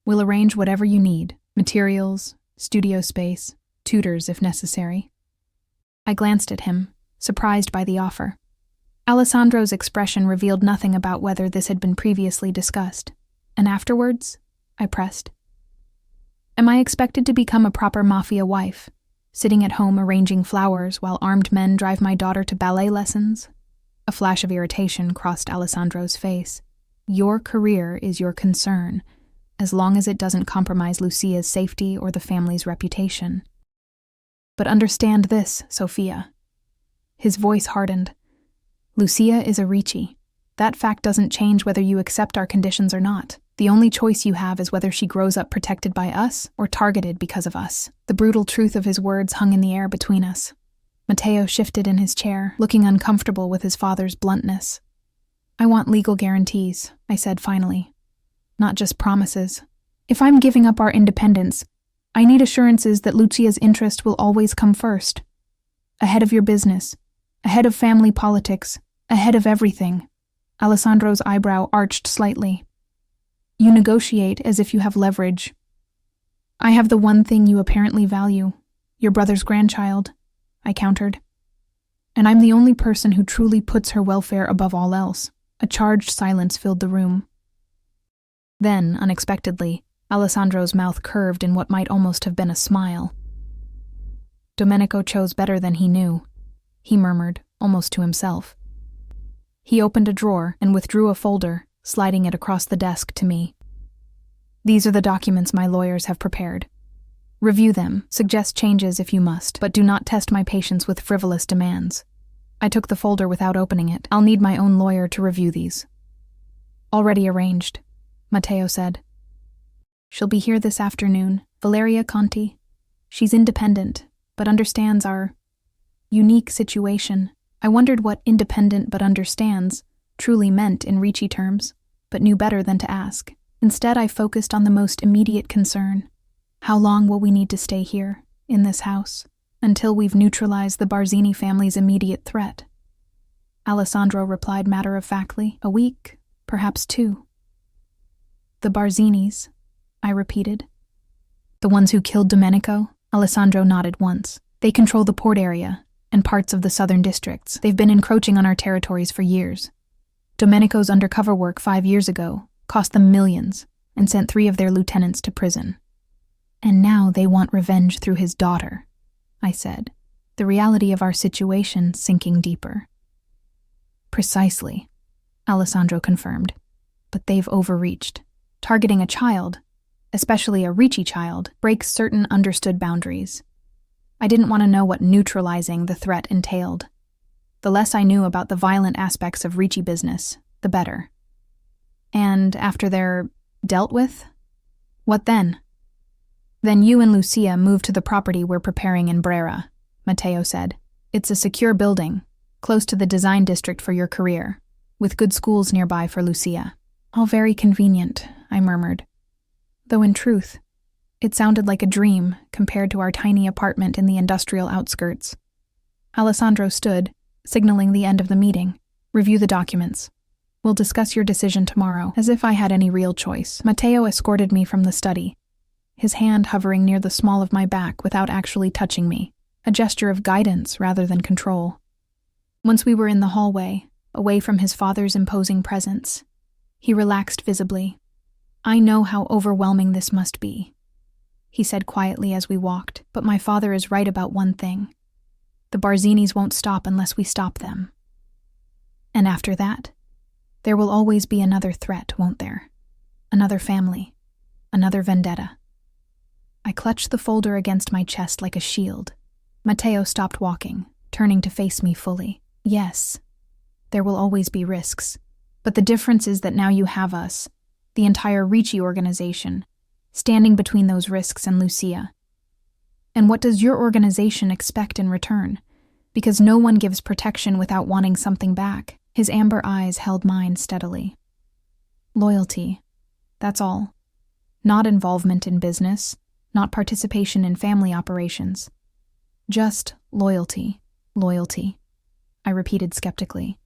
We'll arrange whatever you need, materials, studio space, tutors if necessary. I glanced at him, surprised by the offer. Alessandro's expression revealed nothing about whether this had been previously discussed. And afterwards, I pressed. Am I expected to become a proper Mafia wife, sitting at home arranging flowers while armed men drive my daughter to ballet lessons? A flash of irritation crossed Alessandro's face. Your career is your concern, as long as it doesn't compromise Lucia's safety or the family's reputation. But understand this, Sophia. His voice hardened. Lucia is a Ricci. That fact doesn't change whether you accept our conditions or not. The only choice you have is whether she grows up protected by us or targeted because of us. The brutal truth of his words hung in the air between us. Matteo shifted in his chair, looking uncomfortable with his father's bluntness. I want legal guarantees, I said finally. Not just promises. If I'm giving up our independence, I need assurances that Lucia's interest will always come first. Ahead of your business, ahead of family politics, ahead of everything. Alessandro's eyebrow arched slightly. You negotiate as if you have leverage. I have the one thing you apparently value, your brother's grandchild, I countered. And I'm the only person who truly puts her welfare above all else. A charged silence filled the room. Then, unexpectedly, Alessandro's mouth curved in what might almost have been a smile. Domenico chose better than he knew, he murmured, almost to himself. He opened a drawer and withdrew a folder, sliding it across the desk to me. These are the documents my lawyers have prepared. Review them, suggest changes if you must, but do not test my patience with frivolous demands. I took the folder without opening it. I'll need my own lawyer to review these. Already arranged, Matteo said. She'll be here this afternoon, Valeria Conti. She's independent, but understands our unique situation. I wondered what independent but understands truly meant in Ricci terms, but knew better than to ask. Instead, I focused on the most immediate concern. How long will we need to stay here, in this house, until we've neutralized the Barzini family's immediate threat? Alessandro replied matter-of-factly, a week, perhaps 2. The Barzinis, I repeated. The ones who killed Domenico? Alessandro nodded once. They control the port area and parts of the southern districts. They've been encroaching on our territories for years. Domenico's undercover work 5 years ago cost them millions and sent 3 of their lieutenants to prison. And now they want revenge through his daughter, I said, the reality of our situation sinking deeper. Precisely, Alessandro confirmed. But they've overreached. Targeting a child, especially a Ricci child, breaks certain understood boundaries. I didn't want to know what neutralizing the threat entailed. The less I knew about the violent aspects of Ricci business, the better. And after they're dealt with? What then? Then you and Lucia move to the property we're preparing in Brera, Matteo said. It's a secure building, close to the design district for your career, with good schools nearby for Lucia. All very convenient, I murmured. Though in truth, it sounded like a dream compared to our tiny apartment in the industrial outskirts. Alessandro stood, signaling the end of the meeting. Review the documents. We'll discuss your decision tomorrow, as if I had any real choice. Matteo escorted me from the study, his hand hovering near the small of my back without actually touching me, a gesture of guidance rather than control. Once we were in the hallway, away from his father's imposing presence, he relaxed visibly. I know how overwhelming this must be, he said quietly as we walked, but my father is right about one thing. The Barzinis won't stop unless we stop them. And after that, there will always be another threat, won't there? Another family, another vendetta. I clutched the folder against my chest like a shield. Matteo stopped walking, turning to face me fully. Yes, there will always be risks, but the difference is that now you have us, the entire Ricci organization, standing between those risks and Lucia. And what does your organization expect in return? Because no one gives protection without wanting something back. His amber eyes held mine steadily. Loyalty, that's all. Not involvement in business, not participation in family operations. Just loyalty, loyalty, I repeated skeptically.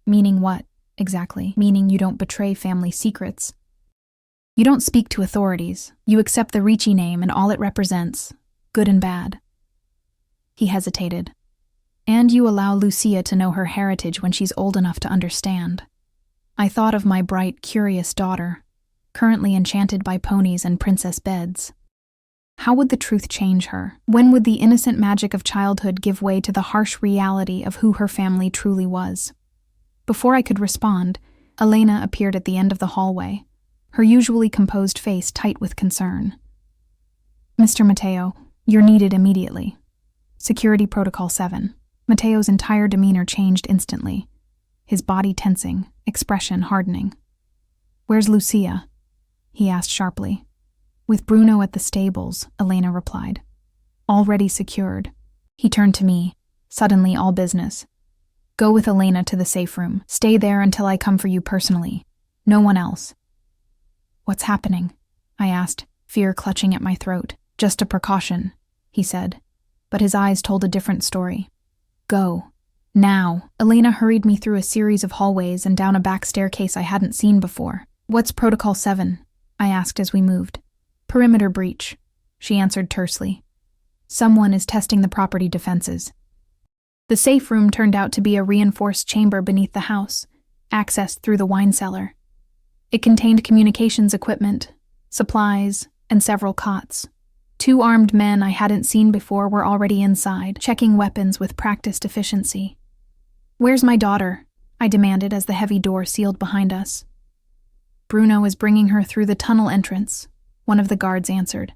Meaning what, exactly? Meaning you don't betray family secrets. You don't speak to authorities. You accept the Ricci name and all it represents, good and bad. He hesitated. And you allow Lucia to know her heritage when she's old enough to understand. I thought of my bright, curious daughter, currently enchanted by ponies and princess beds. How would the truth change her? When would the innocent magic of childhood give way to the harsh reality of who her family truly was? Before I could respond, Elena appeared at the end of the hallway, her usually composed face tight with concern. Mr. Matteo, you're needed immediately. Security Protocol 7. Matteo's entire demeanor changed instantly, his body tensing, expression hardening. Where's Lucia? He asked sharply. With Bruno at the stables, Elena replied. Already secured. He turned to me, suddenly all business. Go with Elena to the safe room. Stay there until I come for you personally. No one else. What's happening? I asked, fear clutching at my throat. Just a precaution, he said, but his eyes told a different story. Go. Now. Elena hurried me through a series of hallways and down a back staircase I hadn't seen before. What's Protocol 7? I asked as we moved. Perimeter breach, she answered tersely. Someone is testing the property defenses. The safe room turned out to be a reinforced chamber beneath the house, accessed through the wine cellar. It contained communications equipment, supplies, and several cots. 2 armed men I hadn't seen before were already inside, checking weapons with practiced efficiency. Where's my daughter? I demanded as the heavy door sealed behind us. Bruno is bringing her through the tunnel entrance, one of the guards answered.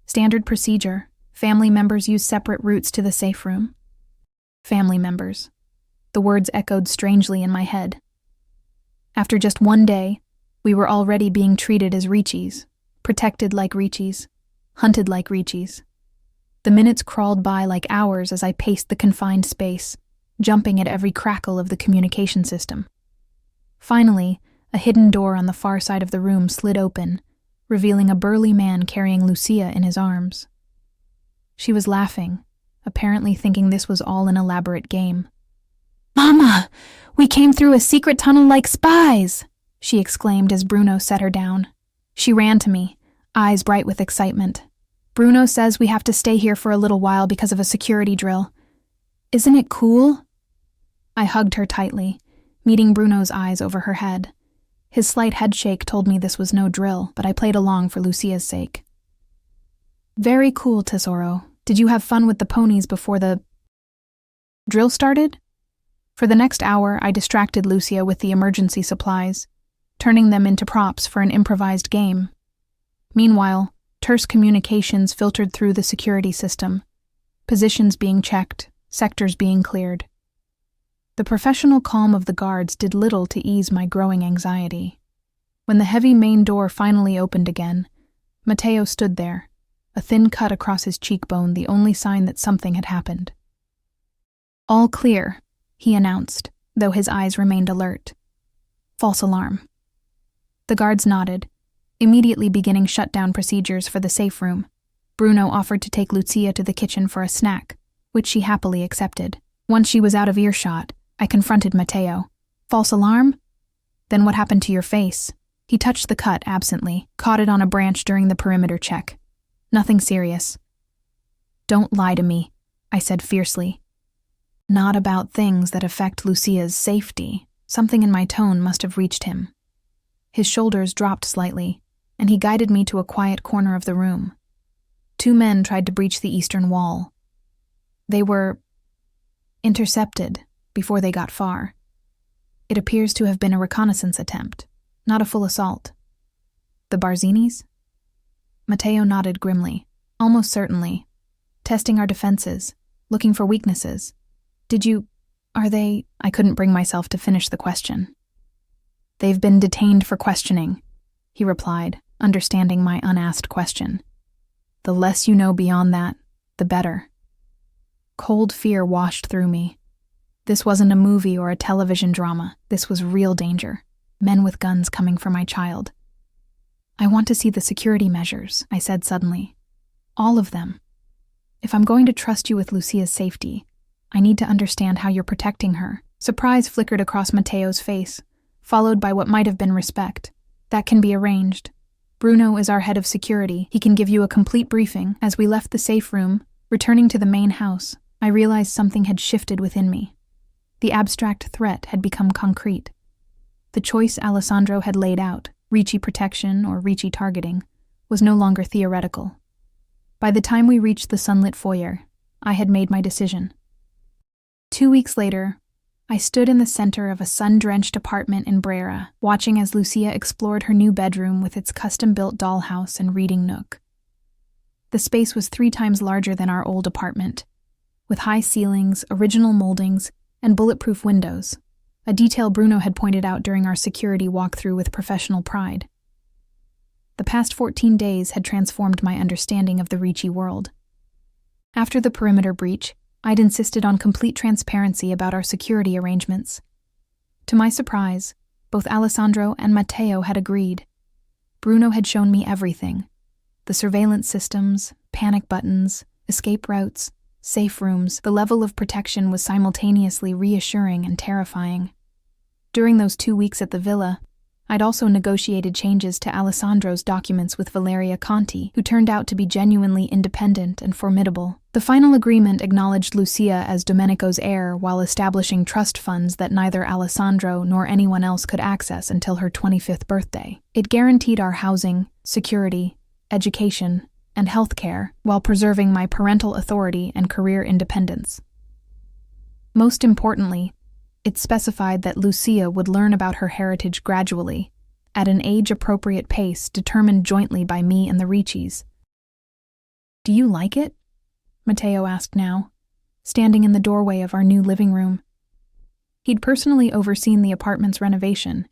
Standard procedure. Family members use separate routes to the safe room. Family members. The words echoed strangely in my head. After just one day, we were already being treated as Riccis, protected like Riccis, hunted like Riccis. The minutes crawled by like hours as I paced the confined space, jumping at every crackle of the communication system. Finally, a hidden door on the far side of the room slid open, revealing a burly man carrying Lucia in his arms. She was laughing, apparently thinking this was all an elaborate game. Mama! We came through a secret tunnel like spies! She exclaimed as Bruno set her down. She ran to me, eyes bright with excitement. Bruno says we have to stay here for a little while because of a security drill. Isn't it cool? I hugged her tightly, meeting Bruno's eyes over her head. His slight headshake told me this was no drill, but I played along for Lucia's sake. Very cool, Tesoro. Did you have fun with the ponies before the drill started? For the next hour, I distracted Lucia with the emergency supplies, turning them into props for an improvised game. Meanwhile, terse communications filtered through the security system, positions being checked, sectors being cleared. The professional calm of the guards did little to ease my growing anxiety. When the heavy main door finally opened again, Matteo stood there, a thin cut across his cheekbone, the only sign that something had happened. "All clear," he announced, though his eyes remained alert. "False alarm." The guards nodded, immediately beginning shutdown procedures for the safe room. Bruno offered to take Lucia to the kitchen for a snack, which she happily accepted. Once she was out of earshot, I confronted Matteo. "False alarm? Then what happened to your face?" He touched the cut absently, caught it on a branch during the perimeter check. "Nothing serious." "Don't lie to me," I said fiercely. "Not about things that affect Lucia's safety." Something in my tone must have reached him. His shoulders dropped slightly, and he guided me to a quiet corner of the room. 2 men tried to breach the eastern wall. They were intercepted before they got far. It appears to have been a reconnaissance attempt, not a full assault. "The Barzinis?" Matteo nodded grimly. "Almost certainly. Testing our defenses, looking for weaknesses. Are they—" I couldn't bring myself to finish the question. "They've been detained for questioning," he replied, understanding my unasked question. "The less you know beyond that, the better." Cold fear washed through me. This wasn't a movie or a television drama. This was real danger. Men with guns coming for my child. "I want to see the security measures," I said suddenly. "All of them. If I'm going to trust you with Lucia's safety, I need to understand how you're protecting her." Surprise flickered across Matteo's face, followed by what might have been respect. "That can be arranged. Bruno is our head of security. He can give you a complete briefing." As we left the safe room, returning to the main house, I realized something had shifted within me. The abstract threat had become concrete. The choice Alessandro had laid out, Ricci protection or Ricci targeting, was no longer theoretical. By the time we reached the sunlit foyer, I had made my decision. 2 weeks later, I stood in the center of a sun-drenched apartment in Brera, watching as Lucia explored her new bedroom with its custom-built dollhouse and reading nook. The space was 3 times larger than our old apartment, with high ceilings, original moldings, and bulletproof windows, a detail Bruno had pointed out during our security walkthrough with professional pride. The past 14 days had transformed my understanding of the Ricci world. After the perimeter breach, I'd insisted on complete transparency about our security arrangements. To my surprise, both Alessandro and Matteo had agreed. Bruno had shown me everything: the surveillance systems, panic buttons, escape routes, safe rooms. The level of protection was simultaneously reassuring and terrifying. During those 2 weeks at the villa, I'd also negotiated changes to Alessandro's documents with Valeria Conti, who turned out to be genuinely independent and formidable. The final agreement acknowledged Lucia as Domenico's heir while establishing trust funds that neither Alessandro nor anyone else could access until her 25th birthday. It guaranteed our housing, security, education, and health care while preserving my parental authority and career independence. Most importantly, it specified that Lucia would learn about her heritage gradually, at an age-appropriate pace determined jointly by me and the Riccis. "Do you like it?" Matteo asked now, standing in the doorway of our new living room. He'd personally overseen the apartment's renovation,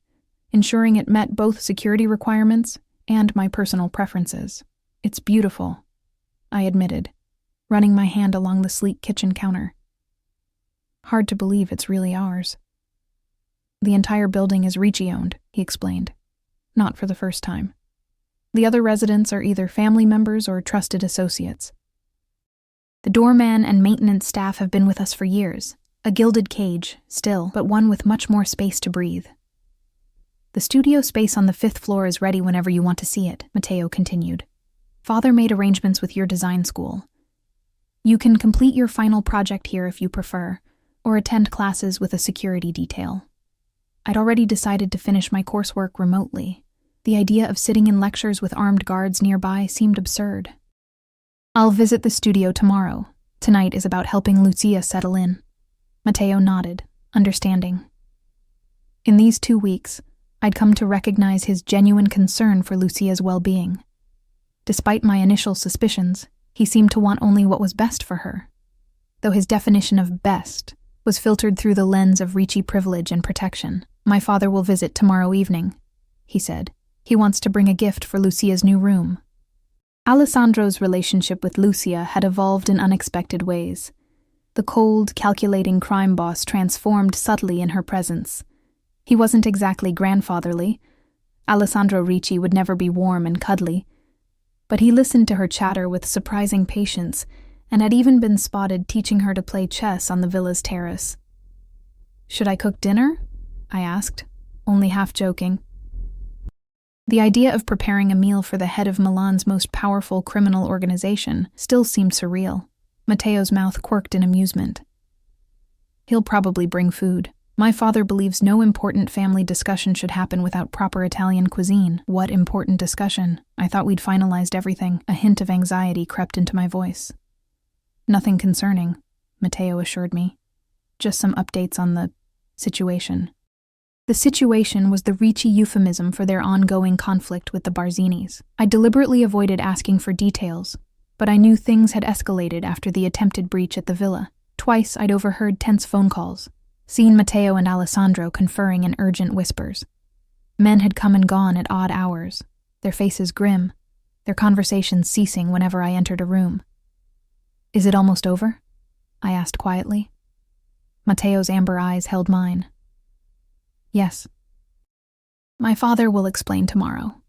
ensuring it met both security requirements and my personal preferences. "It's beautiful," I admitted, running my hand along the sleek kitchen counter. "Hard to believe it's really ours." "The entire building is Ricci-owned," he explained, not for the first time. "The other residents are either family members or trusted associates. The doorman and maintenance staff have been with us for years, a gilded cage, still, but one with much more space to breathe." "The studio space on the 5th floor is ready whenever you want to see it," Matteo continued. "Father made arrangements with your design school. You can complete your final project here if you prefer, or attend classes with a security detail. I'd already decided to finish my coursework remotely. The idea of sitting in lectures with armed guards nearby seemed absurd. "I'll visit the studio tomorrow. Tonight is about helping Lucia settle in." Matteo nodded, understanding. In these 2 weeks, I'd come to recognize his genuine concern for Lucia's well-being. Despite my initial suspicions, he seemed to want only what was best for her, though his definition of best was filtered through the lens of Ricci privilege and protection. "My father will visit tomorrow evening," he said. "He wants to bring a gift for Lucia's new room." Alessandro's relationship with Lucia had evolved in unexpected ways. The cold, calculating crime boss transformed subtly in her presence. He wasn't exactly grandfatherly. Alessandro Ricci would never be warm and cuddly. But he listened to her chatter with surprising patience and had even been spotted teaching her to play chess on the villa's terrace. "Should I cook dinner?" I asked, only half joking. The idea of preparing a meal for the head of Milan's most powerful criminal organization still seemed surreal. Matteo's mouth quirked in amusement. "He'll probably bring food. My father believes no important family discussion should happen without proper Italian cuisine." "What important discussion? I thought we'd finalized everything." A hint of anxiety crept into my voice. "Nothing concerning," Matteo assured me. "Just some updates on the situation." The situation was the Ricci euphemism for their ongoing conflict with the Barzinis. I deliberately avoided asking for details, but I knew things had escalated after the attempted breach at the villa. Twice I'd overheard tense phone calls, seen Matteo and Alessandro conferring in urgent whispers. Men had come and gone at odd hours, their faces grim, their conversations ceasing whenever I entered a room. "Is it almost over?" I asked quietly. Matteo's amber eyes held mine. "Yes. My father will explain tomorrow."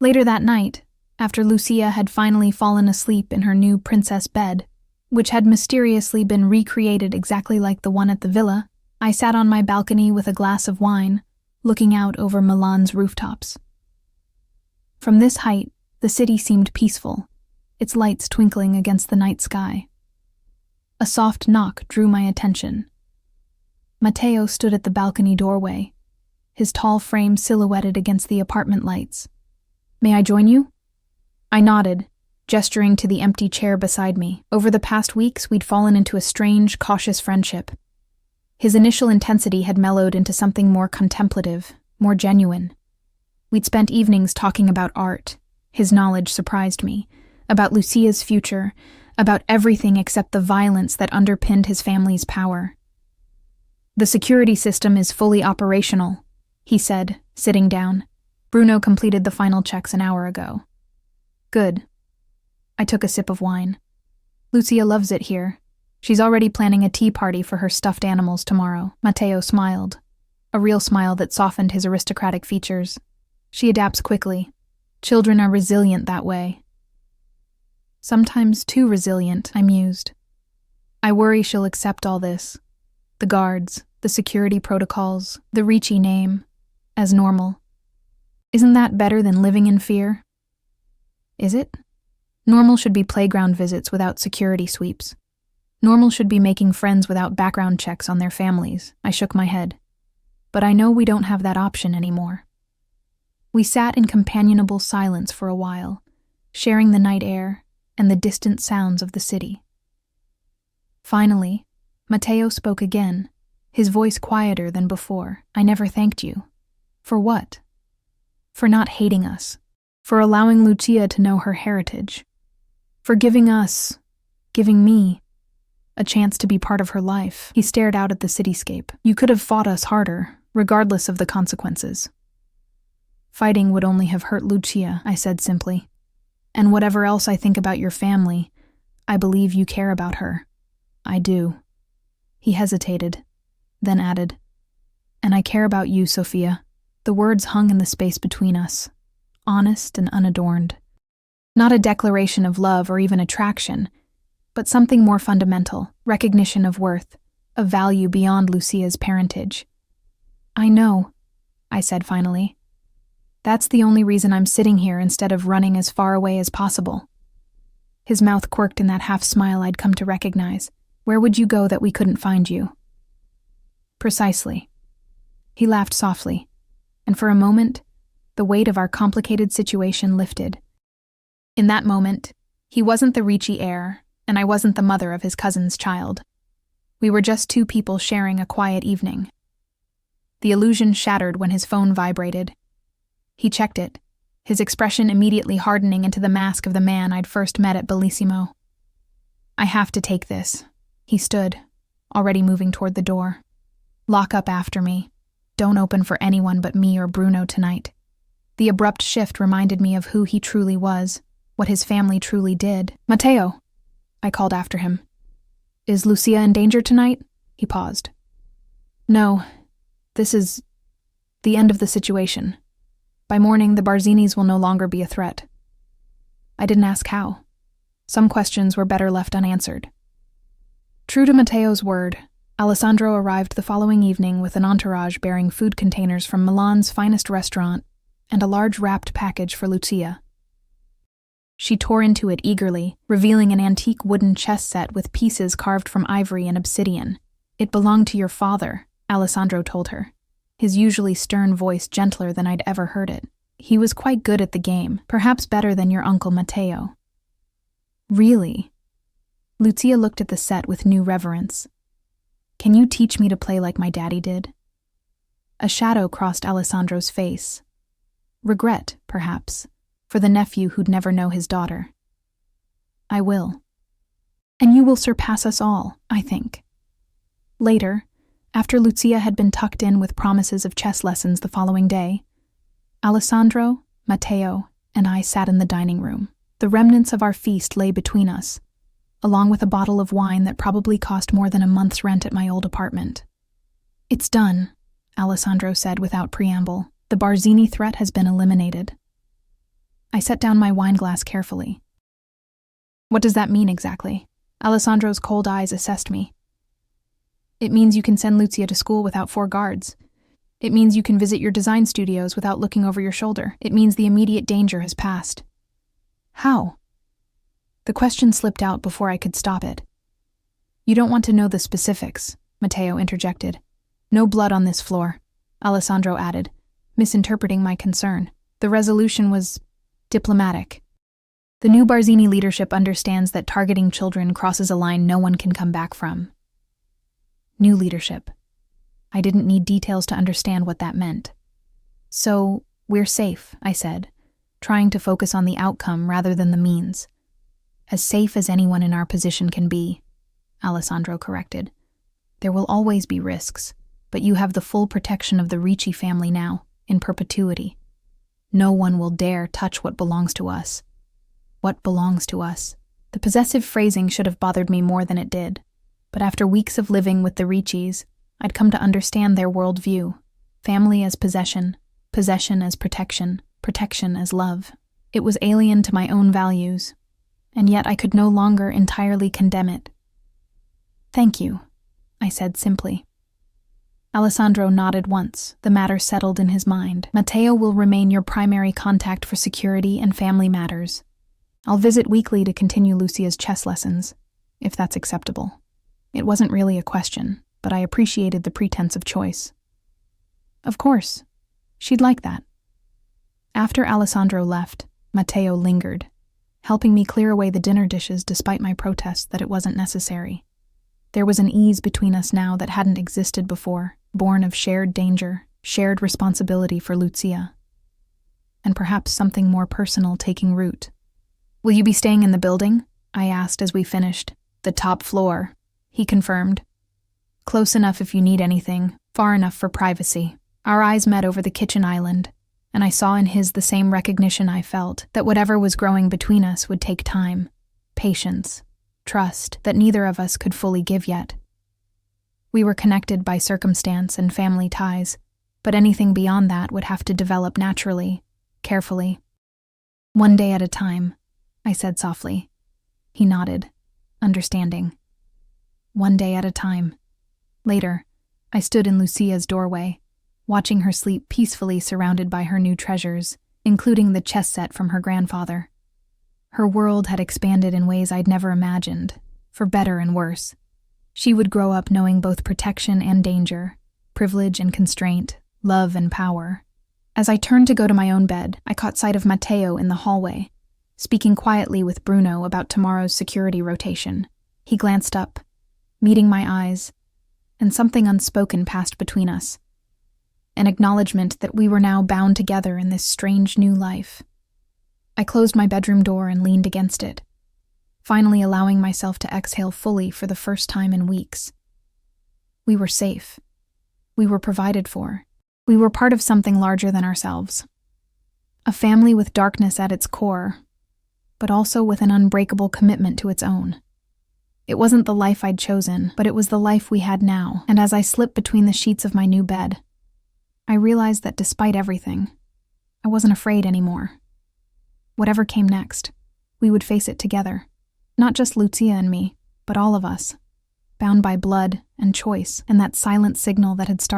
Later that night, after Lucia had finally fallen asleep in her new princess bed, which had mysteriously been recreated exactly like the one at the villa, I sat on my balcony with a glass of wine, looking out over Milan's rooftops. From this height, the city seemed peaceful, its lights twinkling against the night sky. A soft knock drew my attention. Matteo stood at the balcony doorway, his tall frame silhouetted against the apartment lights. "May I join you?" I nodded, gesturing to the empty chair beside me. Over the past weeks, we'd fallen into a strange, cautious friendship. His initial intensity had mellowed into something more contemplative, more genuine. We'd spent evenings talking about art. His knowledge surprised me, about Lucia's future, about everything except the violence that underpinned his family's power. "The security system is fully operational," he said, sitting down. "Bruno completed the final checks an hour ago." "Good." I took a sip of wine. "Lucia loves it here. She's already planning a tea party for her stuffed animals tomorrow." Matteo smiled, a real smile that softened his aristocratic features. "She adapts quickly. Children are resilient that way." "Sometimes too resilient," I mused. "I worry she'll accept all this. The guards, the security protocols, the Ricci name, as normal. Isn't that better than living in fear?" "Is it? Normal should be playground visits without security sweeps. Normal should be making friends without background checks on their families." I shook my head. "But I know we don't have that option anymore." We sat in companionable silence for a while, sharing the night air and the distant sounds of the city. Finally, Matteo spoke again, his voice quieter than before. "I never thanked you." "For what?" "For not hating us. For allowing Lucia to know her heritage. For giving me, a chance to be part of her life." He stared out at the cityscape. "You could have fought us harder, regardless of the consequences." "Fighting would only have hurt Lucia," I said simply. "And whatever else I think about your family, I believe you care about her." "I do." He hesitated, then added, "And I care about you, Sophia." The words hung in the space between us, honest and unadorned. Not a declaration of love or even attraction, but something more fundamental, recognition of worth, of value beyond Lucia's parentage. "I know," I said finally. "That's the only reason I'm sitting here instead of running as far away as possible." His mouth quirked in that half-smile I'd come to recognize. "Where would you go that we couldn't find you?" "Precisely." He laughed softly, and for a moment, the weight of our complicated situation lifted. In that moment, he wasn't the Ricci heir, and I wasn't the mother of his cousin's child. We were just two people sharing a quiet evening. The illusion shattered when his phone vibrated. He checked it, his expression immediately hardening into the mask of the man I'd first met at Bellissimo. "I have to take this." He stood, already moving toward the door. Lock up after me. Don't open for anyone but me or Bruno tonight. The abrupt shift reminded me of who he truly was, what his family truly did. Matteo, I called after him. Is Lucia in danger tonight? He paused. No, this is the end of the situation. By morning, the Barzinis will no longer be a threat. I didn't ask how. Some questions were better left unanswered. True to Matteo's word, Alessandro arrived the following evening with an entourage bearing food containers from Milan's finest restaurant and a large wrapped package for Lucia. She tore into it eagerly, revealing an antique wooden chess set with pieces carved from ivory and obsidian. It belonged to your father, Alessandro told her, his usually stern voice gentler than I'd ever heard it. He was quite good at the game, perhaps better than your uncle Matteo. Really? Lucia looked at the set with new reverence. Can you teach me to play like my daddy did? A shadow crossed Alessandro's face. Regret, perhaps, for the nephew who'd never know his daughter. I will. And you will surpass us all, I think. Later, after Lucia had been tucked in with promises of chess lessons the following day, Alessandro, Matteo, and I sat in the dining room. The remnants of our feast lay between us, along with a bottle of wine that probably cost more than a month's rent at my old apartment. It's done, Alessandro said without preamble. The Barzini threat has been eliminated. I set down my wineglass carefully. What does that mean exactly? Alessandro's cold eyes assessed me. It means you can send Lucia to school without 4 guards. It means you can visit your design studios without looking over your shoulder. It means the immediate danger has passed. How? The question slipped out before I could stop it. You don't want to know the specifics, Matteo interjected. No blood on this floor, Alessandro added, misinterpreting my concern. The resolution was diplomatic. The new Barzini leadership understands that targeting children crosses a line no one can come back from. New leadership. I didn't need details to understand what that meant. So, we're safe, I said, trying to focus on the outcome rather than the means. As safe as anyone in our position can be, Alessandro corrected. There will always be risks, but you have the full protection of the Ricci family now, in perpetuity. No one will dare touch what belongs to us. What belongs to us? The possessive phrasing should have bothered me more than it did, but after weeks of living with the Riccis, I'd come to understand their worldview. Family as possession, possession as protection, protection as love. It was alien to my own values, and yet I could no longer entirely condemn it. Thank you, I said simply. Alessandro nodded once, the matter settled in his mind. Matteo will remain your primary contact for security and family matters. I'll visit weekly to continue Lucia's chess lessons, if that's acceptable. It wasn't really a question, but I appreciated the pretense of choice. Of course, she'd like that. After Alessandro left, Matteo lingered, helping me clear away the dinner dishes despite my protests that it wasn't necessary. There was an ease between us now that hadn't existed before, born of shared danger, shared responsibility for Lucia, and perhaps something more personal taking root. Will you be staying in the building? I asked as we finished. The top floor, he confirmed. Close enough if you need anything, far enough for privacy. Our eyes met over the kitchen island, and I saw in his the same recognition I felt, that whatever was growing between us would take time, patience, trust that neither of us could fully give yet. We were connected by circumstance and family ties, but anything beyond that would have to develop naturally, carefully. One day at a time, I said softly. He nodded, understanding. One day at a time. Later, I stood in Lucia's doorway, watching her sleep peacefully surrounded by her new treasures, including the chess set from her grandfather. Her world had expanded in ways I'd never imagined, for better and worse. She would grow up knowing both protection and danger, privilege and constraint, love and power. As I turned to go to my own bed, I caught sight of Matteo in the hallway, speaking quietly with Bruno about tomorrow's security rotation. He glanced up, meeting my eyes, and something unspoken passed between us. An acknowledgement that we were now bound together in this strange new life. I closed my bedroom door and leaned against it, finally allowing myself to exhale fully for the first time in weeks. We were safe. We were provided for. We were part of something larger than ourselves. A family with darkness at its core, but also with an unbreakable commitment to its own. It wasn't the life I'd chosen, but it was the life we had now, and as I slipped between the sheets of my new bed, I realized that despite everything, I wasn't afraid anymore. Whatever came next, we would face it together. Not just Lucia and me, but all of us, bound by blood and choice and that silent signal that had started